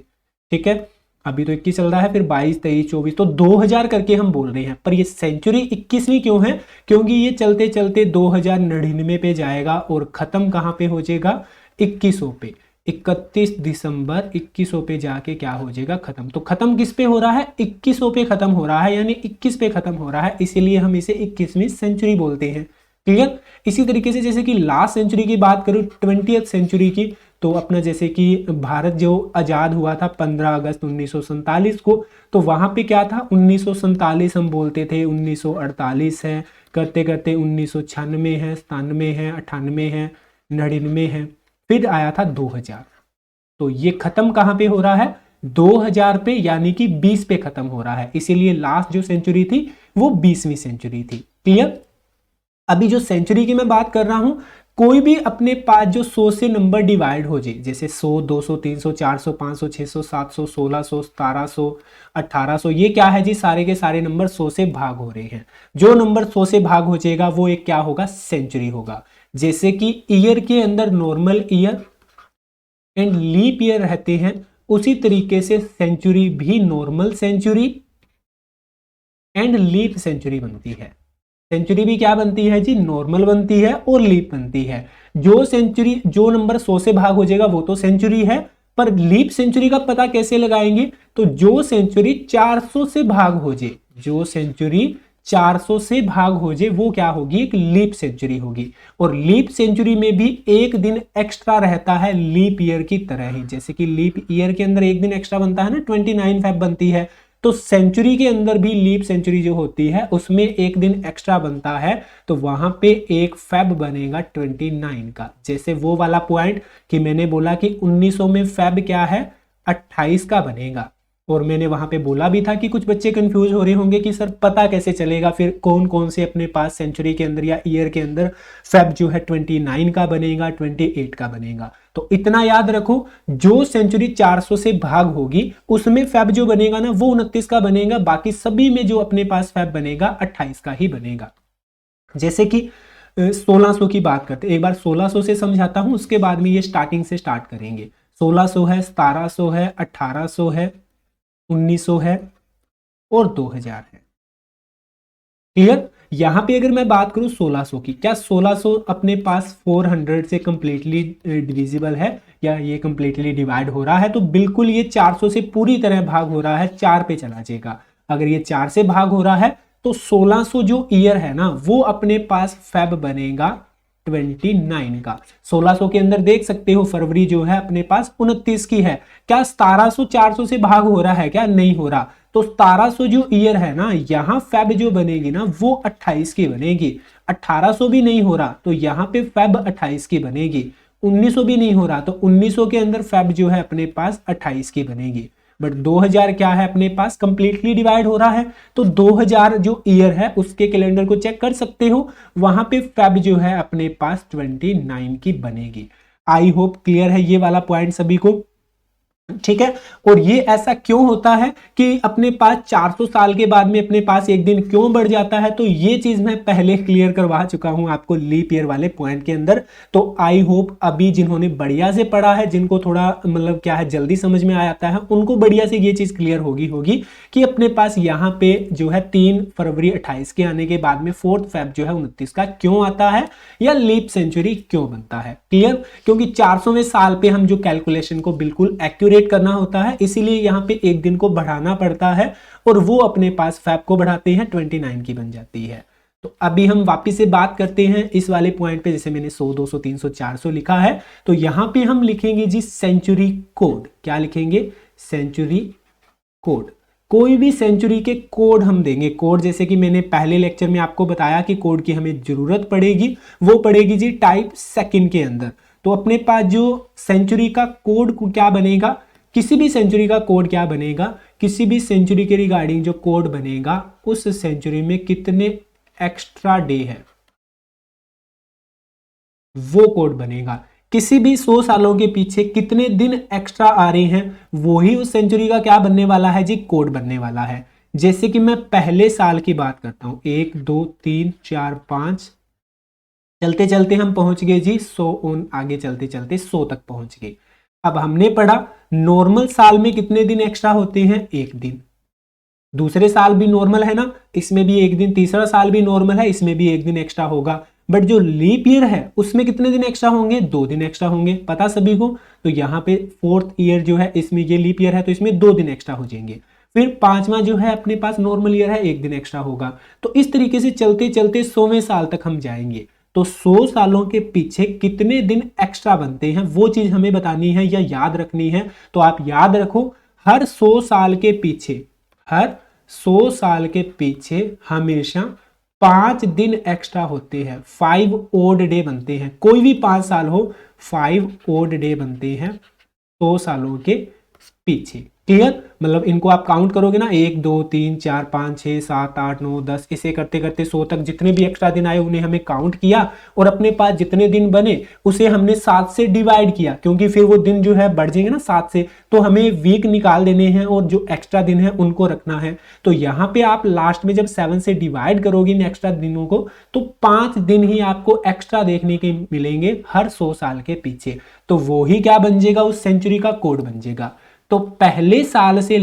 ठीक है। अभी तो 21 चल रहा है, फिर 22, 23, 24, तो 2000 करके हम बोल रहे हैं। पर ये सेंचुरी 21वीं क्यों है? क्योंकि ये चलते चलते 2099 पे जाएगा और खत्म कहां पे हो जाएगा? 2100 पे। 31 दिसंबर 2100 पे जाके क्या हो जाएगा? खत्म। तो खत्म किस पे हो रहा है? 2100 पे खत्म हो रहा है, यानी 21 पे खत्म हो रहा है, इसीलिए हम इसे 21वीं सेंचुरी बोलते हैं। क्लियर? इसी तरीके से जैसे कि लास्ट सेंचुरी की बात करूं, 20th सेंचुरी की, तो अपना जैसे कि भारत जो आजाद हुआ था 15 अगस्त 1947 को, तो वहां पे क्या था? 1947 हम बोलते थे, 1948 है, करते करते 1996 है, 97 है, 98 है, 99 है, फिर आया था 2000। तो ये खत्म कहां पे हो रहा है? 2000 पे, यानी कि 20 पे खत्म हो रहा है। इसीलिए लास्ट जो सेंचुरी थी वो 20वीं सेंचुरी थी। क्लियर? अभी जो सेंचुरी की मैं बात कर रहा हूं, कोई भी अपने पास जो 100 से नंबर डिवाइड हो जाए, जैसे 100, 200, 300, 400, 500, 600, 700, 1600, 1700, 1800, ये क्या है जी? सारे के सारे नंबर 100 से भाग हो रहे हैं। जो नंबर 100 से भाग हो जाएगा वो एक क्या होगा? सेंचुरी होगा। जैसे कि ईयर के अंदर normal year and leap year रहते हैं, उसी तरीके से सेंचुरी भी normal century and leap century बनती है। सेंचुरी भी क्या बनती है जी? नॉर्मल बनती है और लीप बनती है। जो सेंचुरी, जो नंबर 100 से भाग हो जाएगा वो तो सेंचुरी है, पर लीप सेंचुरी का पता कैसे लगाएंगे? तो जो सेंचुरी 400 से भाग हो जाए, जो सेंचुरी 400 से भाग हो जाए वो क्या होगी? एक लीप सेंचुरी होगी। और लीप सेंचुरी में भी एक दिन एक्स्ट्रा रहता है लीप ईयर की तरह ही। जैसे कि लीप ईयर के अंदर एक दिन एक्स्ट्रा बनता है ना, 29 फेब बनती है, तो सेंचुरी के अंदर भी लीप सेंचुरी जो होती है उसमें एक दिन एक्स्ट्रा बनता है, तो वहां पे एक फेब बनेगा 29 का। जैसे वो वाला पॉइंट कि मैंने बोला कि 1900 में फेब क्या है? 28 का बनेगा। और मैंने वहां पे बोला भी था कि कुछ बच्चे कंफ्यूज हो रहे होंगे कि सर पता कैसे चलेगा फिर कौन कौन से अपने पास सेंचुरी के अंदर या ईयर के अंदर फेब जो है 29 का बनेगा, 28 का बनेगा। तो इतना याद रखो, जो सेंचुरी 400 से भाग होगी उसमें फेब जो बनेगा ना वो 29 का बनेगा, बाकी सभी में जो अपने पास फेब बनेगा 28 का ही बनेगा। जैसे कि 1600 की बात करते, एक बार 1600 से समझाता हूं, उसके बाद में ये स्टार्टिंग से स्टार्ट करेंगे। 1600 है, 1700 है, 1800 है, 1900 है और 2000 है। क्लियर? यहां पे अगर मैं बात करूं 1600 की, क्या 1600 अपने पास 400 से कंप्लीटली डिविजिबल है या ये कंप्लीटली डिवाइड हो रहा है? तो बिल्कुल ये 400 से पूरी तरह भाग हो रहा है, 4 पे चला जाएगा। अगर ये 4 से भाग हो रहा है तो 1600 जो ईयर है ना वो अपने पास फेब बनेगा 29 का। 1600 के अंदर देख सकते हो फरवरी जो है अपने पास 29 की है। क्या 1700 400 से भाग हो रहा है? क्या नहीं हो रहा। तो 1700 जो ईयर है ना, यहां फेब जो बनेगी ना वो 28 की बनेगी। 1800 भी नहीं हो रहा तो यहां पे फेब 28 की बनेगी। 1900 भी नहीं हो रहा तो 1900 के अंदर फेब जो है अपने पास 28 की बनेगी। बट 2000 क्या है अपने पास? कंप्लीटली डिवाइड हो रहा है, तो 2000 जो ईयर है उसके कैलेंडर को चेक कर सकते हो, वहां पे फेब जो है अपने पास 29 की बनेगी। आई होप क्लियर है ये वाला पॉइंट सभी को, ठीक है। और ये ऐसा क्यों होता है कि अपने पास 400 साल के बाद में अपने पास एक दिन क्यों बढ़ जाता है? तो ये चीज मैं पहले क्लियर करवा चुका हूं आपको लीप ईयर वाले पॉइंट के अंदर। तो आई होप अभी जिन्होंने बढ़िया से पढ़ा है, जिनको थोड़ा मतलब क्या है जल्दी समझ में आ जाता है, उनको बढ़िया से ये चीज क्लियर होगी कि अपने पास यहाँ पे जो है 3 फरवरी 28 के आने के बाद में 4 फेब जो है 29 का क्यों आता है या लीप सेंचुरी क्यों बनता है। क्लियर? क्योंकि 400वें साल पे हम जो कैलकुलेशन को बिल्कुल एक्यूरेट करना होता है, इसीलिए यहां पे एक दिन को बढ़ाना पड़ता है और वो अपने पास फेब को बढ़ाते हैं, 29 की बन जाती है। तो अभी हम वापस से बात करते हैं इस वाले पॉइंट पे। जैसे मैंने 100, 200, 300, 400 लिखा है, तो यहां पे हम लिखेंगे जी सेंचुरी कोड। क्या लिखेंगे? Century code. कोई भी सेंचुरी के कोड हम देंगे। कोड जैसे कि मैंने पहले लेक्चर में आपको बताया कि कोड की हमें जरूरत पड़ेगी, वो पड़ेगी जी टाइप सेकंड के अंदर। तो अपने पास जो सेंचुरी का कोड क्या बनेगा, किसी भी सेंचुरी का कोड क्या बनेगा, किसी भी सेंचुरी के रिगार्डिंग जो कोड बनेगा उस सेंचुरी में कितने एक्स्ट्रा डे है वो कोड बनेगा। किसी भी 100 सालों के पीछे कितने दिन एक्स्ट्रा आ रहे हैं, वो ही उस सेंचुरी का क्या बनने वाला है जी, कोड बनने वाला है। जैसे कि मैं पहले साल की बात करता हूं, 1 2 3 4 5, चलते चलते हम पहुंच गए जी 100, आगे चलते चलते 100 तक पहुंच गए। अब हमने पढ़ा नॉर्मल साल में कितने दिन एक्स्ट्रा होते हैं, 1 दिन। दूसरे साल भी नॉर्मल है ना, इसमें भी 1 दिन। तीसरा साल भी नॉर्मल है, इसमें भी 1 दिन एक्स्ट्रा होगा। बट जो लीप ईयर है उसमें कितने दिन एक्स्ट्रा होंगे, 2 दिन एक्स्ट्रा होंगे, पता सभी को। तो यहाँ पे 4th ईयर जो है, इसमें ये लीप ईयर है तो इसमें 2 दिन एक्स्ट्रा हो जाएंगे। फिर 5वां जो है अपने पास नॉर्मल ईयर है, 1 दिन एक्स्ट्रा होगा। तो इस तरीके से चलते चलते 100वें साल तक हम जाएंगे। तो 100 सालों के पीछे कितने दिन एक्स्ट्रा बनते हैं वो चीज हमें बतानी है या याद रखनी है। तो आप याद रखो, हर 100 साल के पीछे, हर 100 साल के पीछे हमेशा 5 दिन एक्स्ट्रा होते हैं, 5 ओड डे बनते हैं। कोई भी 5 साल हो, 5 ओड डे बनते हैं 100 सालों के पीछे। क्लियर? मतलब इनको आप काउंट करोगे ना, 1 2 3 4 5 6 7 8 9 10, इसे करते करते 100 तक जितने भी एक्स्ट्रा दिन आए उन्हें हमें काउंट किया, और अपने पास जितने दिन बने उसे हमने 7 से डिवाइड किया, क्योंकि फिर वो दिन जो है बढ़ जाएंगे ना 7 से, तो हमें वीक निकाल देने हैं और जो एक्स्ट्रा दिन है उनको रखना है। तो यहाँ पे आप लास्ट में जब 7 से डिवाइड करोगे इन एक्स्ट्रा दिनों को, तो 5 दिन ही आपको एक्स्ट्रा देखने के मिलेंगे हर 100 साल के पीछे। तो वो ही क्या बन जाएगा, उस सेंचुरी का कोड बन जाएगा। तो पहले साल से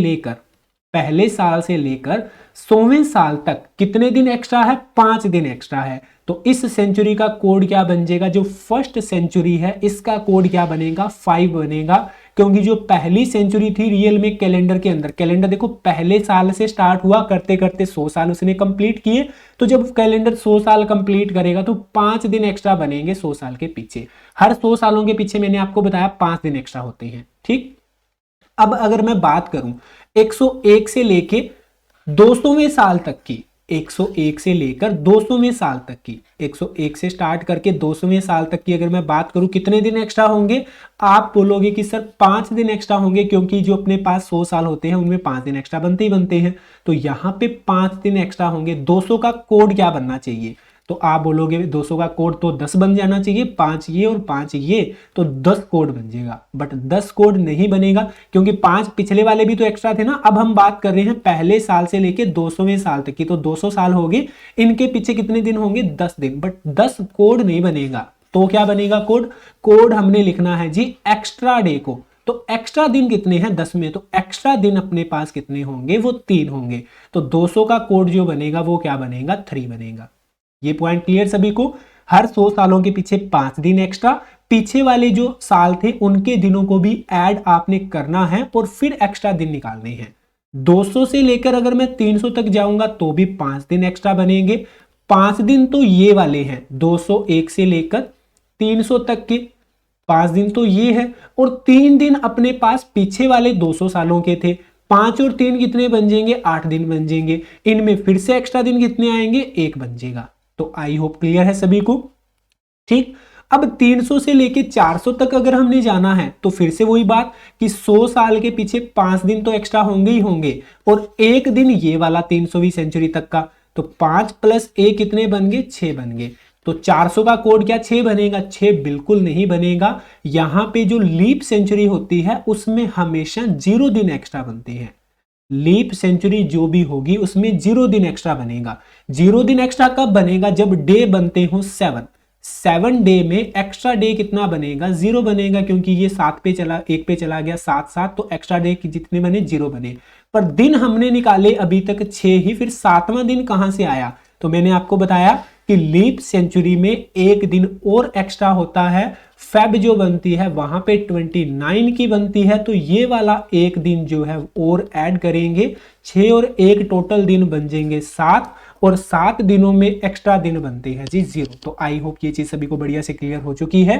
लेकर 100वें साल तक कितने दिन एक्स्ट्रा है, 5 दिन एक्स्ट्रा है। तो इस सेंचुरी का कोड क्या बन जाएगा, जो फर्स्ट सेंचुरी है इसका कोड क्या बनेगा, 5 बनेगा। क्योंकि जो पहली सेंचुरी थी रियल में कैलेंडर के अंदर, कैलेंडर देखो पहले साल से स्टार्ट हुआ, करते करते 100 साल उसने कंप्लीट किए। तो जब कैलेंडर 100 साल कंप्लीट करेगा तो 5 दिन एक्स्ट्रा बनेंगे 100 साल के पीछे। हर 100 सालों के पीछे मैंने आपको बताया 5 दिन एक्स्ट्रा होते हैं। ठीक, अब अगर मैं बात करूं 101 से लेके 200वें साल तक की, 101 से लेकर 200वें साल तक की, 101 से स्टार्ट करके 200वें साल तक की अगर मैं बात करूं कितने दिन एक्स्ट्रा होंगे, आप बोलोगे कि सर 5 दिन एक्स्ट्रा होंगे, क्योंकि जो अपने पास 100 साल होते हैं उनमें 5 दिन एक्स्ट्रा बनते ही बनते हैं। तो यहां पे 5 दिन एक्स्ट्रा होंगे। 200 का कोड क्या बनना चाहिए, तो आप बोलोगे 200 का कोड तो 10 बन जाना चाहिए, 5 ये और 5 ये, तो 10 कोड बन जाएगा। बट 10 कोड नहीं बनेगा, क्योंकि 5 पिछले वाले भी तो एक्स्ट्रा थे ना। अब हम बात कर रहे हैं पहले साल से लेके 200वें साल तक की, तो 200 साल हो गए, इनके पीछे कितने दिन होंगे, 10 दिन। बट 10 कोड नहीं बनेगा। तो क्या बनेगा कोड, कोड हमने लिखना है जी एक्स्ट्रा डे को। तो एक्स्ट्रा दिन कितने हैं, 10 में, तो एक्स्ट्रा दिन अपने पास कितने होंगे, वो 3 होंगे। तो 200 का कोड जो बनेगा वो क्या बनेगा, 3 बनेगा। ये पॉइंट क्लियर सभी को। हर 100 सालों के पीछे 5 दिन एक्स्ट्रा, पीछे वाले जो साल थे उनके दिनों को भी ऐड आपने करना है और फिर एक्स्ट्रा दिन निकालने हैं। 200 से लेकर अगर मैं 300 तक जाऊंगा तो भी 5 दिन एक्स्ट्रा बनेंगे। 5 दिन तो ये वाले हैं, 201 से लेकर 300 तक के 5 दिन तो ये है, और 3 दिन अपने पास पीछे वाले 200 सालों के थे। 5 और 3 कितने बन जाएंगे, 8 दिन बन जाएंगे। इनमें फिर से एक्स्ट्रा दिन कितने आएंगे, 1 बन जाएगा। तो आई होप क्लियर है सभी को। ठीक, अब 300 से लेके 400 तक अगर हमने जाना है तो फिर से वही बात कि 100 साल के पीछे 5 दिन तो एक्स्ट्रा होंगे ही होंगे, और 1 दिन ये वाला 300वीं सेंचुरी तक का। तो 5 + 1 कितने बन गए, 6 बन गए। तो 400 का कोड क्या 6 बनेगा, 6 बिल्कुल नहीं बनेगा। यहां पे जो लीप सेंचुरी होती है उसमें हमेशा 0 दिन एक्स्ट्रा बनते हैं। लीप सेंचुरी जो भी होगी उसमें 0 दिन एक्स्ट्रा बनेगा। 0 दिन एक्स्ट्रा कब बनेगा, जब डे बनते हो 7 डे में एक्स्ट्रा डे कितना बनेगा, 0 बनेगा, क्योंकि ये 7 पे चला, 1 पे चला गया, 7 तो एक्स्ट्रा डे जितने बने 0 बने। पर दिन हमने निकाले अभी तक 6 ही, फिर 7वां दिन कहां से आया, तो मैंने आपको बताया कि लीप सेंचुरी में 1 दिन और एक्स्ट्रा होता है। फेब जो बनती है वहां पे 29 की बनती है, तो ये वाला 1 दिन जो है और ऐड करेंगे, 6 और 1 टोटल दिन बन जाएंगे 7, और 7 दिनों में एक्स्ट्रा दिन बनते हैं जी 0। तो आई होप ये चीज सभी को बढ़िया से क्लियर हो चुकी है।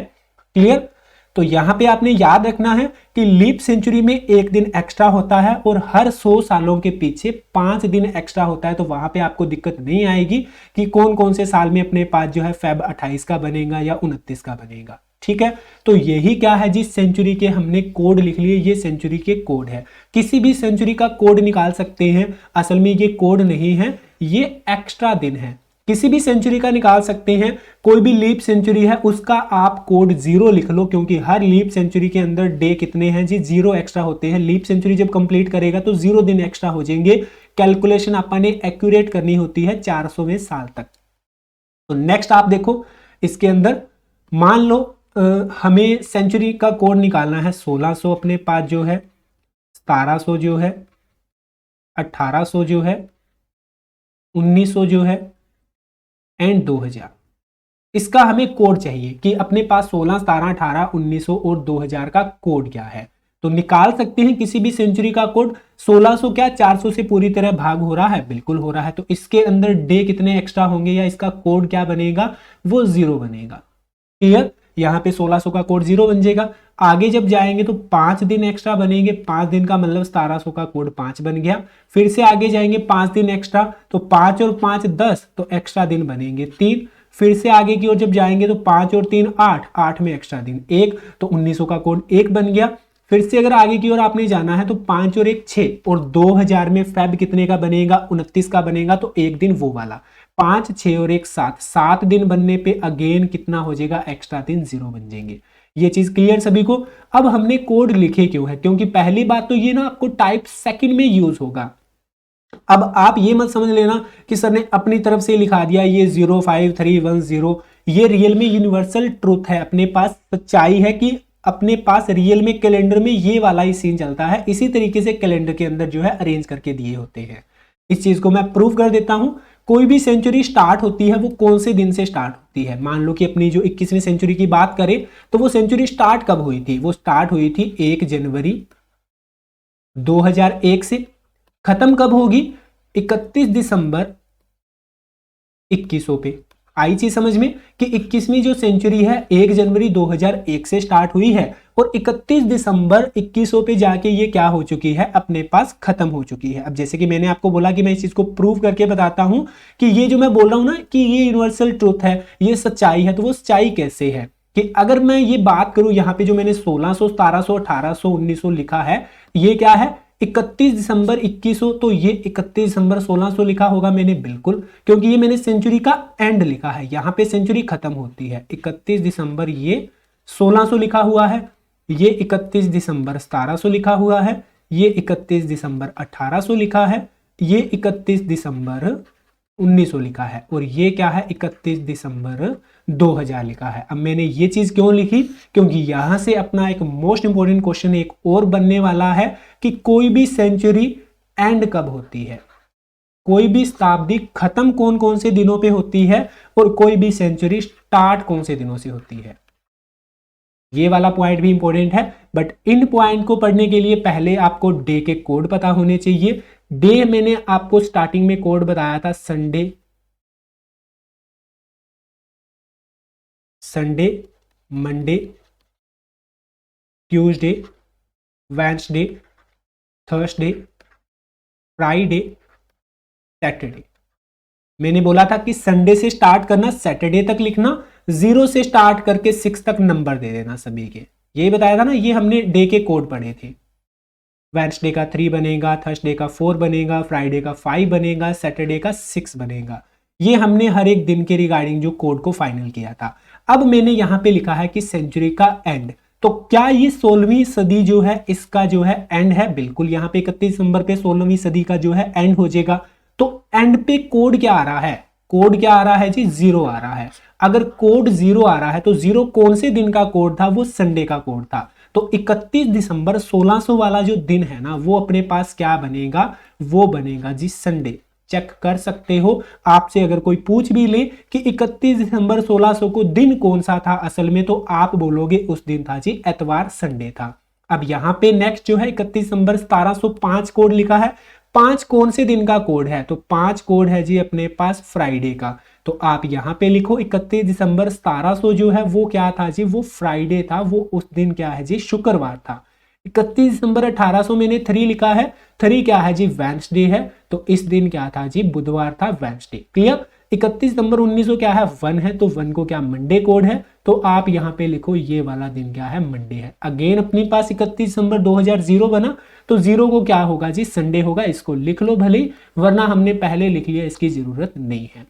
क्लियर? तो यहां पे आपने याद रखना है कि लीप सेंचुरी में 1 दिन एक्स्ट्रा होता है और हर 100 सालों के पीछे 5 दिन एक्स्ट्रा होता है। तो वहां पे आपको दिक्कत नहीं आएगी कि कौन कौन से साल में अपने पास जो है फेब 28 का बनेगा या 29 का बनेगा। ठीक है, तो यही क्या है जी, सेंचुरी के हमने कोड लिख लिए, ये सेंचुरी के कोड है। किसी भी सेंचुरी का कोड निकाल सकते हैं, असल में ये कोड नहीं है, ये एक्स्ट्रा दिन है। किसी भी सेंचुरी का निकाल सकते हैं। कोई भी लीप सेंचुरी है उसका आप कोड 0 लिख लो, क्योंकि हर लीप सेंचुरी के अंदर डे कितने हैं जी, 0 एक्स्ट्रा होते हैं। लीप सेंचुरी जब कंप्लीट करेगा तो 0 दिन एक्स्ट्रा हो जाएंगे। कैलकुलेशन आपने एक्यूरेट करनी होती है 400वें साल तक। तो नेक्स्ट आप देखो, इसके अंदर मान लो हमें सेंचुरी का कोड निकालना है। 1600 अपने पास जो है, 1700 जो है, 1800 जो है, 1900 जो है एंड 2000। इसका हमें कोड चाहिए कि अपने पास 16, 17, 18, 1900 और 2000 का कोड क्या है। तो निकाल सकते हैं किसी भी सेंचुरी का कोड। 1600 क्या 400 से पूरी तरह भाग हो रहा है, बिल्कुल हो रहा है। तो इसके अंदर डे कितने एक्स्ट्रा होंगे या इसका कोड क्या बनेगा, वो 0 बनेगा। क्लियर, यहाँ पे 1600 का कोड 0 बन जाएगा। आगे जब जाएंगे तो 5 दिन एक्स्ट्रा बनेंगे। 5 दिन का मतलब 1700 का कोड 5 बन गया। फिर से आगे जाएंगे 5 दिन एक्स्ट्रा, तो 5 और 5 10, तो एक्स्ट्रा दिन बनेंगे 3। फिर से आगे की ओर जब जाएंगे तो 5 और 3 8, 8 में एक्स्ट्रा दिन 1, तो 1900 का कोड 1 बन गया। फिर से अगर आगे की ओर आपने जाना है तो 5 और 1 6, और 2000 में फेब कितने का बनेगा, 29 का बनेगा। तो एक दिन वो वाला 5, 6 और 1 7, 7 दिन बनने पे अगेन कितना हो जाएगा, एक्स्ट्रा दिन 0 बन जाएंगे। ये चीज क्लियर सभी को। अब हमने कोड लिखे क्यों है, क्योंकि पहली बात तो ये ना आपको टाइप सेकंड में यूज होगा। अब आप ये मत समझ लेना कि सर ने अपनी तरफ से लिखा दिया ये 05310। ये रियल में यूनिवर्सल ट्रूथ है, अपने पास सच्चाई है कि अपने पास रियल में कैलेंडर में ये वाला ही सीन चलता है। इसी तरीके से कैलेंडर के अंदर जो है अरेंज करके दिए होते हैं। इस चीज को मैं प्रूव कर देता हूं। कोई भी सेंचुरी स्टार्ट होती है वो कौन से दिन से स्टार्ट होती है। मान लो कि अपनी जो 21वीं सेंचुरी की बात करें तो वो सेंचुरी स्टार्ट कब हुई थी, वो स्टार्ट हुई थी 1 जनवरी 2001 से। खत्म कब होगी, 31 दिसंबर 2100 पे। आई चीज समझ में कि 21वीं जो सेंचुरी है 1 जनवरी 2001 से स्टार्ट हुई है और 31 दिसंबर 2100 पे जाके ये क्या हो चुकी है, अपने पास खत्म हो चुकी है। अब जैसे कि मैंने आपको बोला कि मैं इस चीज को प्रूव करके बताता हूं कि ये जो मैं बोल रहा हूं ना कि ये यूनिवर्सल ट्रूथ है, ये सच्चाई है। तो वो सच्चाई कैसे है कि अगर मैं ये बात करूं, यहाँ पे जो मैंने 1600, 1700, 1800, 1900 लिखा है, ये क्या है 31 दिसंबर 2100। तो ये 31 दिसंबर 1600 लिखा होगा मैंने, बिल्कुल, क्योंकि ये मैंने सेंचुरी का एंड लिखा है, यहाँ पे सेंचुरी खत्म होती है। 31 दिसंबर ये 1600 लिखा हुआ है, ये 31 दिसंबर 1700 लिखा हुआ है, ये 31 दिसंबर 1800 लिखा है, ये 31 दिसंबर 1900 लिखा है, और ये क्या है 31 दिसंबर 2000 लिखा है। अब मैंने ये चीज क्यों लिखी, क्योंकि यहां से अपना एक मोस्ट इंपोर्टेंट क्वेश्चन एक और बनने वाला है कि कोई भी सेंचुरी एंड कब होती है, कोई भी शताब्दी खत्म कौन कौन से दिनों पे होती है, और कोई भी सेंचुरी स्टार्ट कौन से दिनों से होती है। ये वाला पॉइंट भी इंपॉर्टेंट है, बट इन पॉइंट को पढ़ने के लिए पहले आपको डे के कोड पता होने चाहिए। डे मैंने आपको स्टार्टिंग में कोड बताया था, Sunday, Sunday, Monday, Tuesday, Wednesday, Thursday, Friday, Saturday. मैंने बोला था कि संडे से स्टार्ट करना, सैटरडे तक लिखना, 0 से स्टार्ट करके 6 तक नंबर दे देना सभी के। यही बताया था ना, ये हमने डे के कोड पढ़े थे। वेडनेसडे का 3 बनेगा, थर्सडे का 4 बनेगा, फ्राइडे का 5 बनेगा, सैटरडे का 6 बनेगा। ये हमने हर एक दिन के रिगार्डिंग जो कोड को फाइनल किया था। अब मैंने यहां पे लिखा है कि सेंचुरी का एंड, तो क्या ये 16वीं सदी जो है इसका जो है एंड है, बिल्कुल। यहाँ पे 31 दिसंबर पे 16वीं सदी का जो है एंड हो जाएगा। तो एंड पे कोड क्या आ रहा है, कोड क्या आ रहा है जी, 0 आ रहा है। अगर कोड 0 आ रहा है तो 0 कौन से दिन का कोड था, वो संडे का कोड था। तो 31 दिसंबर 1600 वाला जो दिन है ना, वो अपने पास क्या बनेगा, वो बनेगा जी संडे। चेक कर सकते हो, आपसे अगर कोई पूछ भी ले कि 31 दिसंबर 1600 को दिन कौन सा था असल में, तो आप बोलोगे उस दिन था जी एतवार, संडे था। अब यहां पे नेक्स्ट जो है 31 दिसंबर 1705 कोड लिखा है। 5 कौन से दिन का कोड है, तो 5 कोड है जी अपने पास फ्राइडे का। तो आप यहां पे लिखो 31 दिसंबर 1700 जो है वो क्या था जी, वो फ्राइडे था, वो उस दिन क्या है जी, शुक्रवार था। 31 दिसंबर 1800 मैंने 3 लिखा है, 3 क्या है जी, वेडनेसडे है, तो इस दिन क्या था जी, बुधवार था, वेडनेसडे। क्लियर। 31 दिसंबर 1900 क्या है, 1 है, तो 1 को क्या मंडे कोड है, तो आप यहां पे लिखो ये वाला दिन क्या है, मंडे है। अगेन अपने पास 31 दिसंबर 2000 0 बना, तो 0 को क्या होगा जी, संडे होगा। इसको लिख लो भले, वरना हमने पहले लिख लिया, इसकी जरूरत नहीं है।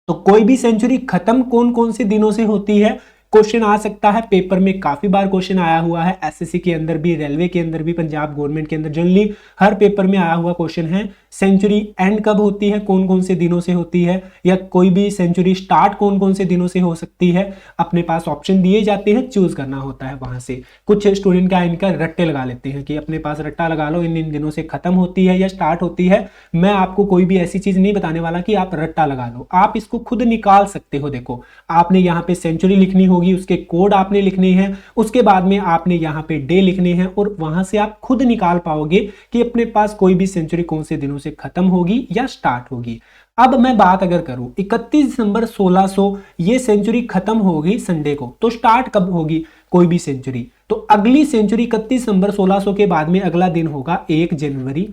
तो कोई भी सेंचुरी खत्म कौन कौन से दिनों से होती है, क्वेश्चन आ सकता है पेपर में, काफी बार क्वेश्चन आया हुआ है, एसएससी के अंदर भी, रेलवे के अंदर भी, पंजाब गवर्नमेंट के अंदर, जनरली हर पेपर में आया हुआ क्वेश्चन है सेंचुरी एंड कब होती है, कौन कौन से दिनों से होती है, या कोई भी सेंचुरी स्टार्ट कौन कौन से दिनों से हो सकती है। अपने पास ऑप्शन दिए जाते हैं, चूज करना होता है वहां से। कुछ स्टूडेंट का इनका रट्टे लगा लेते हैं कि अपने पास रट्टा लगा लो, इन इन दिनों से खत्म होती है या स्टार्ट होती है। मैं आपको कोई भी ऐसी चीज नहीं बताने वाला कि आप रट्टा लगा लो, आप इसको खुद निकाल सकते हो। देखो आपने यहाँ पे सेंचुरी लिखनी होगी, उसके कोड आपने लिखने हैं, उसके बाद में आपने यहाँ पे डे लिखने हैं, और वहां से आप खुद निकाल पाओगे कि अपने पास कोई भी सेंचुरी कौन से दिनों से खत्म होगी या स्टार्ट होगी। अब मैं बात अगर करूं 31 दिसंबर 1600 ये सेंचुरी खत्म होगी संडे को, तो स्टार्ट कब होगी कोई भी सेंचुरी, तो अगली सेंचुरी 31 दिसंबर 1600 के बाद में अगला दिन होगा 1 जनवरी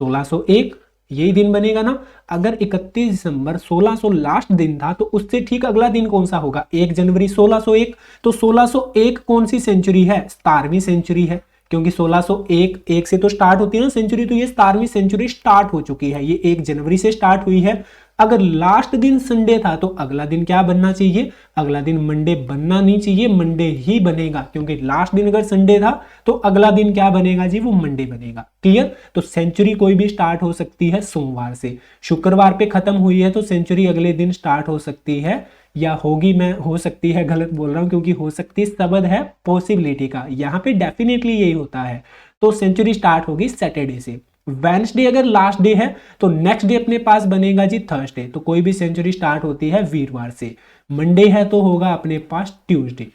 1601, यही दिन बनेगा ना। अगर 31 दिसंबर 1600 लास्ट दिन था तो उससे ठीक अगला दिन कौन सा होगा, 1 जनवरी 1601। तो 1601 कौन सी सेंचुरी है, 17वीं सेंचुरी है, क्योंकि 1601 एक से तो स्टार्ट होती है ना सेंचुरी, तो ये 17वीं सेंचुरी स्टार्ट हो चुकी है, ये 1 जनवरी से स्टार्ट हुई है। अगर लास्ट दिन संडे था तो अगला दिन क्या बनना चाहिए, अगला दिन मंडे बनना नहीं चाहिए, मंडे ही बनेगा, क्योंकि लास्ट दिन अगर संडे था तो अगला दिन क्या बनेगा जी, वो मंडे बनेगा। क्लियर। तो सेंचुरी कोई भी स्टार्ट हो सकती है सोमवार से, शुक्रवार पे खत्म हुई है तो सेंचुरी अगले दिन स्टार्ट हो सकती है, या होगी, मैं हो सकती है गलत बोल रहा हूं क्योंकि हो सकती शब्द है पॉसिबिलिटी का, यहां पे डेफिनेटली यही होता है। तो सेंचुरी स्टार्ट होगी सैटरडे से। वेडनेसडे अगर लास्ट डे है तो नेक्स्ट डे अपने पास बनेगा जी थर्सडे, तो कोई भी सेंचुरी स्टार्ट होती है वीरवार से। मंडे है तो होगा अपने पास ट्यूसडे,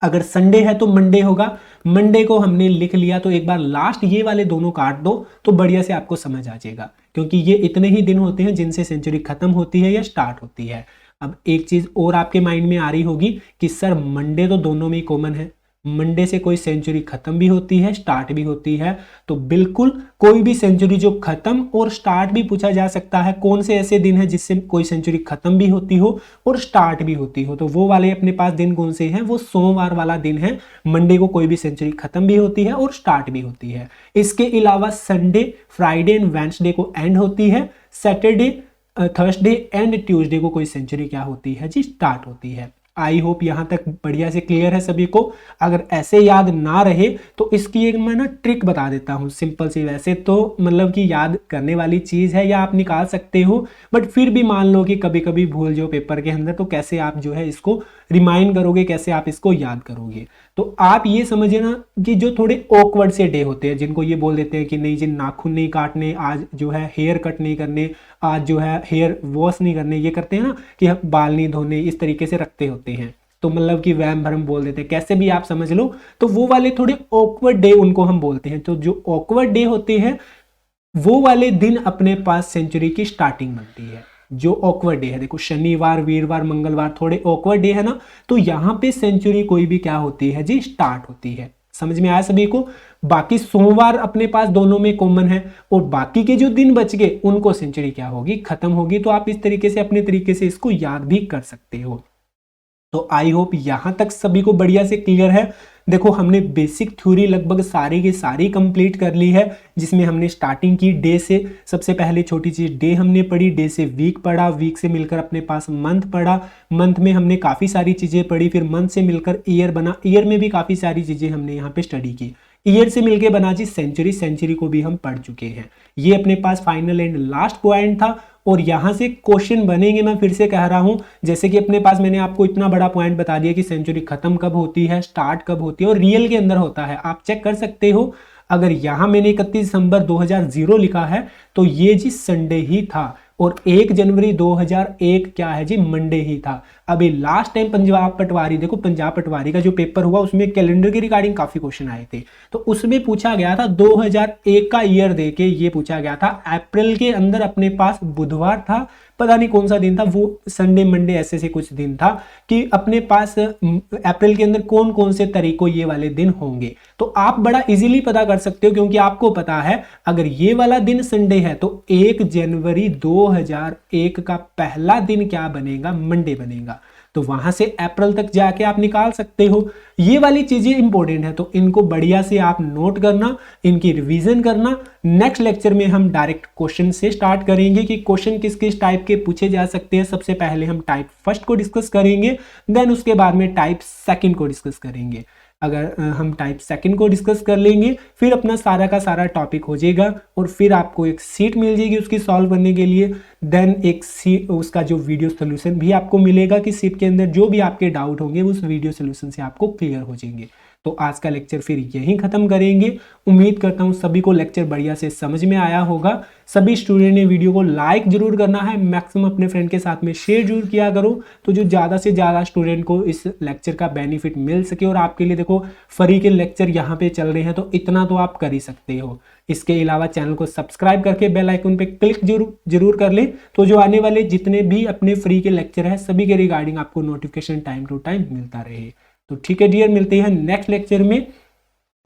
अगर संडे है तो मंडे होगा। मंडे को हमने लिख लिया तो एक बार लास्ट ये वाले दोनों काट दो तो बढ़िया से आपको समझ आ जाएगा, क्योंकि ये इतने ही दिन होते हैं जिनसे सेंचुरी खत्म होती है या स्टार्ट होती है। अब एक चीज और आपके माइंड में आ रही होगी कि सर मंडे तो दोनों में कॉमन है, मंडे से कोई सेंचुरी खत्म भी होती है स्टार्ट भी होती है, तो बिल्कुल कोई भी सेंचुरी जो खत्म और स्टार्ट भी पूछा जा सकता है, कौन से ऐसे दिन है जिससे कोई सेंचुरी खत्म भी होती हो और स्टार्ट भी होती हो, तो वो वाले अपने पास दिन कौन से हैं, वो सोमवार वाला दिन है। मंडे को कोई भी सेंचुरी खत्म भी होती है और स्टार्ट भी होती है। इसके अलावा संडे, फ्राइडे एंड वेडनेसडे को एंड होती है, सैटरडे, थर्सडे एंड ट्यूसडे को कोई सेंचुरी क्या होती है जी, स्टार्ट होती है। आई होप यहां तक बढ़िया से क्लियर है सभी को। अगर ऐसे याद ना रहे तो इसकी एक मैं ना ट्रिक बता देता हूं सिंपल सी, वैसे तो मतलब कि याद करने वाली चीज है या आप निकाल सकते हो, बट फिर भी मान लो कि कभी कभी भूल जाओ पेपर के अंदर, तो कैसे आप जो है इसको रिमाइंड करोगे, कैसे आप इसको याद करोगे। तो आप ये समझिए ना कि जो थोड़े ऑकवर्ड से डे होते हैं, जिनको ये बोल देते हैं कि नहीं जी नाखून नहीं काटने, आज जो है हेयर कट नहीं करने, आज जो है हेयर वॉश नहीं करने, ये करते हैं ना कि बाल नहीं धोने, इस तरीके से रखते होते हैं, तो मतलब कि वहम भरम बोल देते हैं, कैसे भी आप समझ लो। तो वो वाले थोड़े ऑकवर्ड डे उनको हम बोलते हैं। तो जो ऑकवर्ड डे होते हैं वो वाले दिन अपने पास सेंचुरी की स्टार्टिंग बनती है। जो ऑकवर्ड डे है, देखो शनिवार, वीरवार, मंगलवार थोड़े ऑकवर्ड डे है ना, तो यहां पे सेंचुरी कोई भी क्या होती है जी, स्टार्ट होती है। समझ में आया सभी को। बाकी सोमवार अपने पास दोनों में कॉमन है, और बाकी के जो दिन बच गए उनको सेंचुरी क्या होगी, खत्म होगी। तो आप इस तरीके से अपने तरीके से इसको याद भी कर सकते हो। तो आई होप यहां तक सभी को बढ़िया से क्लियर है। देखो हमने बेसिक थ्योरी लगभग सारी की सारी कंप्लीट कर ली है, जिसमें हमने स्टार्टिंग की डे से। सबसे पहले छोटी चीज डे हमने पढ़ी, डे से वीक पढ़ा, वीक से मिलकर अपने पास मंथ पढ़ा, मंथ में हमने काफी सारी चीजें पढ़ी, फिर मंथ से मिलकर ईयर बना, ईयर में भी काफी सारी चीजें हमने यहाँ पे स्टडी की। ईयर से मिलकर बना जी सेंचुरी, सेंचुरी को भी हम पढ़ चुके हैं। ये अपने पास फाइनल एंड लास्ट पॉइंट था, और यहां से क्वेश्चन बनेंगे। मैं फिर से कह रहा हूं, जैसे कि अपने पास मैंने आपको इतना बड़ा पॉइंट बता दिया कि सेंचुरी खत्म कब होती है, स्टार्ट कब होती है, और रियल के अंदर होता है। आप चेक कर सकते हो, अगर यहां मैंने 31 दिसंबर 2000 लिखा है तो ये जी संडे ही था, और 1 जनवरी 2001 क्या है जी, मंडे ही था। अभी लास्ट टाइम पंजाब पटवारी, देखो पंजाब पटवारी का जो पेपर हुआ उसमें कैलेंडर के रिगार्डिंग काफी क्वेश्चन आए थे, तो उसमें पूछा गया था 2001 का ईयर देके ये पूछा गया था। अप्रैल के अंदर अपने पास बुधवार था, पता नहीं कौन सा दिन था, वो संडे मंडे ऐसे से कुछ दिन था, कि अपने पास अप्रैल के अंदर कौन कौन से तारीखों ये वाले दिन होंगे। तो आप बड़ा इजीली पता कर सकते हो, क्योंकि आपको पता है अगर ये वाला दिन संडे है तो 1 जनवरी 2001 का पहला दिन क्या बनेगा, मंडे बनेगा। तो वहां से अप्रैल तक जाके आप निकाल सकते हो। ये वाली चीजें इंपॉर्टेंट है, तो इनको बढ़िया से आप नोट करना, इनकी रिवीजन करना। नेक्स्ट लेक्चर में हम डायरेक्ट क्वेश्चन से स्टार्ट करेंगे कि क्वेश्चन किस किस टाइप के पूछे जा सकते हैं। सबसे पहले हम टाइप फर्स्ट को डिस्कस करेंगे, देन उसके बाद में टाइप सेकंड को डिस्कस करेंगे। अगर हम टाइप सेकंड को डिस्कस कर लेंगे, फिर अपना सारा का सारा टॉपिक हो जाएगा और फिर आपको एक सीट मिल जाएगी उसकी सॉल्व करने के लिए। देन एक सीट, उसका जो वीडियो सोल्यूशन भी आपको मिलेगा कि सीट के अंदर जो भी आपके डाउट होंगे उस वीडियो सोल्यूशन से आपको क्लियर हो जाएंगे। तो आज का लेक्चर फिर यहीं खत्म करेंगे। उम्मीद करता हूँ सभी को लेक्चर बढ़िया से समझ में आया होगा। सभी स्टूडेंट ने वीडियो को लाइक जरूर करना है, मैक्सिमम अपने फ्रेंड के साथ में शेयर जरूर किया करो, तो जो ज़्यादा से ज़्यादा स्टूडेंट को इस लेक्चर का बेनिफिट मिल सके। और आपके लिए देखो फ्री के लेक्चर यहाँ पे चल रहे हैं, तो इतना तो आप कर ही सकते हो। इसके अलावा चैनल को सब्सक्राइब करके बेल आइकन पे क्लिक जरूर कर ले, तो जो आने वाले जितने भी अपने फ्री के लेक्चर है सभी के रिगार्डिंग आपको नोटिफिकेशन टाइम टू टाइम मिलता रहे। तो ठीक है डियर, मिलते हैं नेक्स्ट लेक्चर में।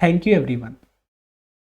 Thank you everyone.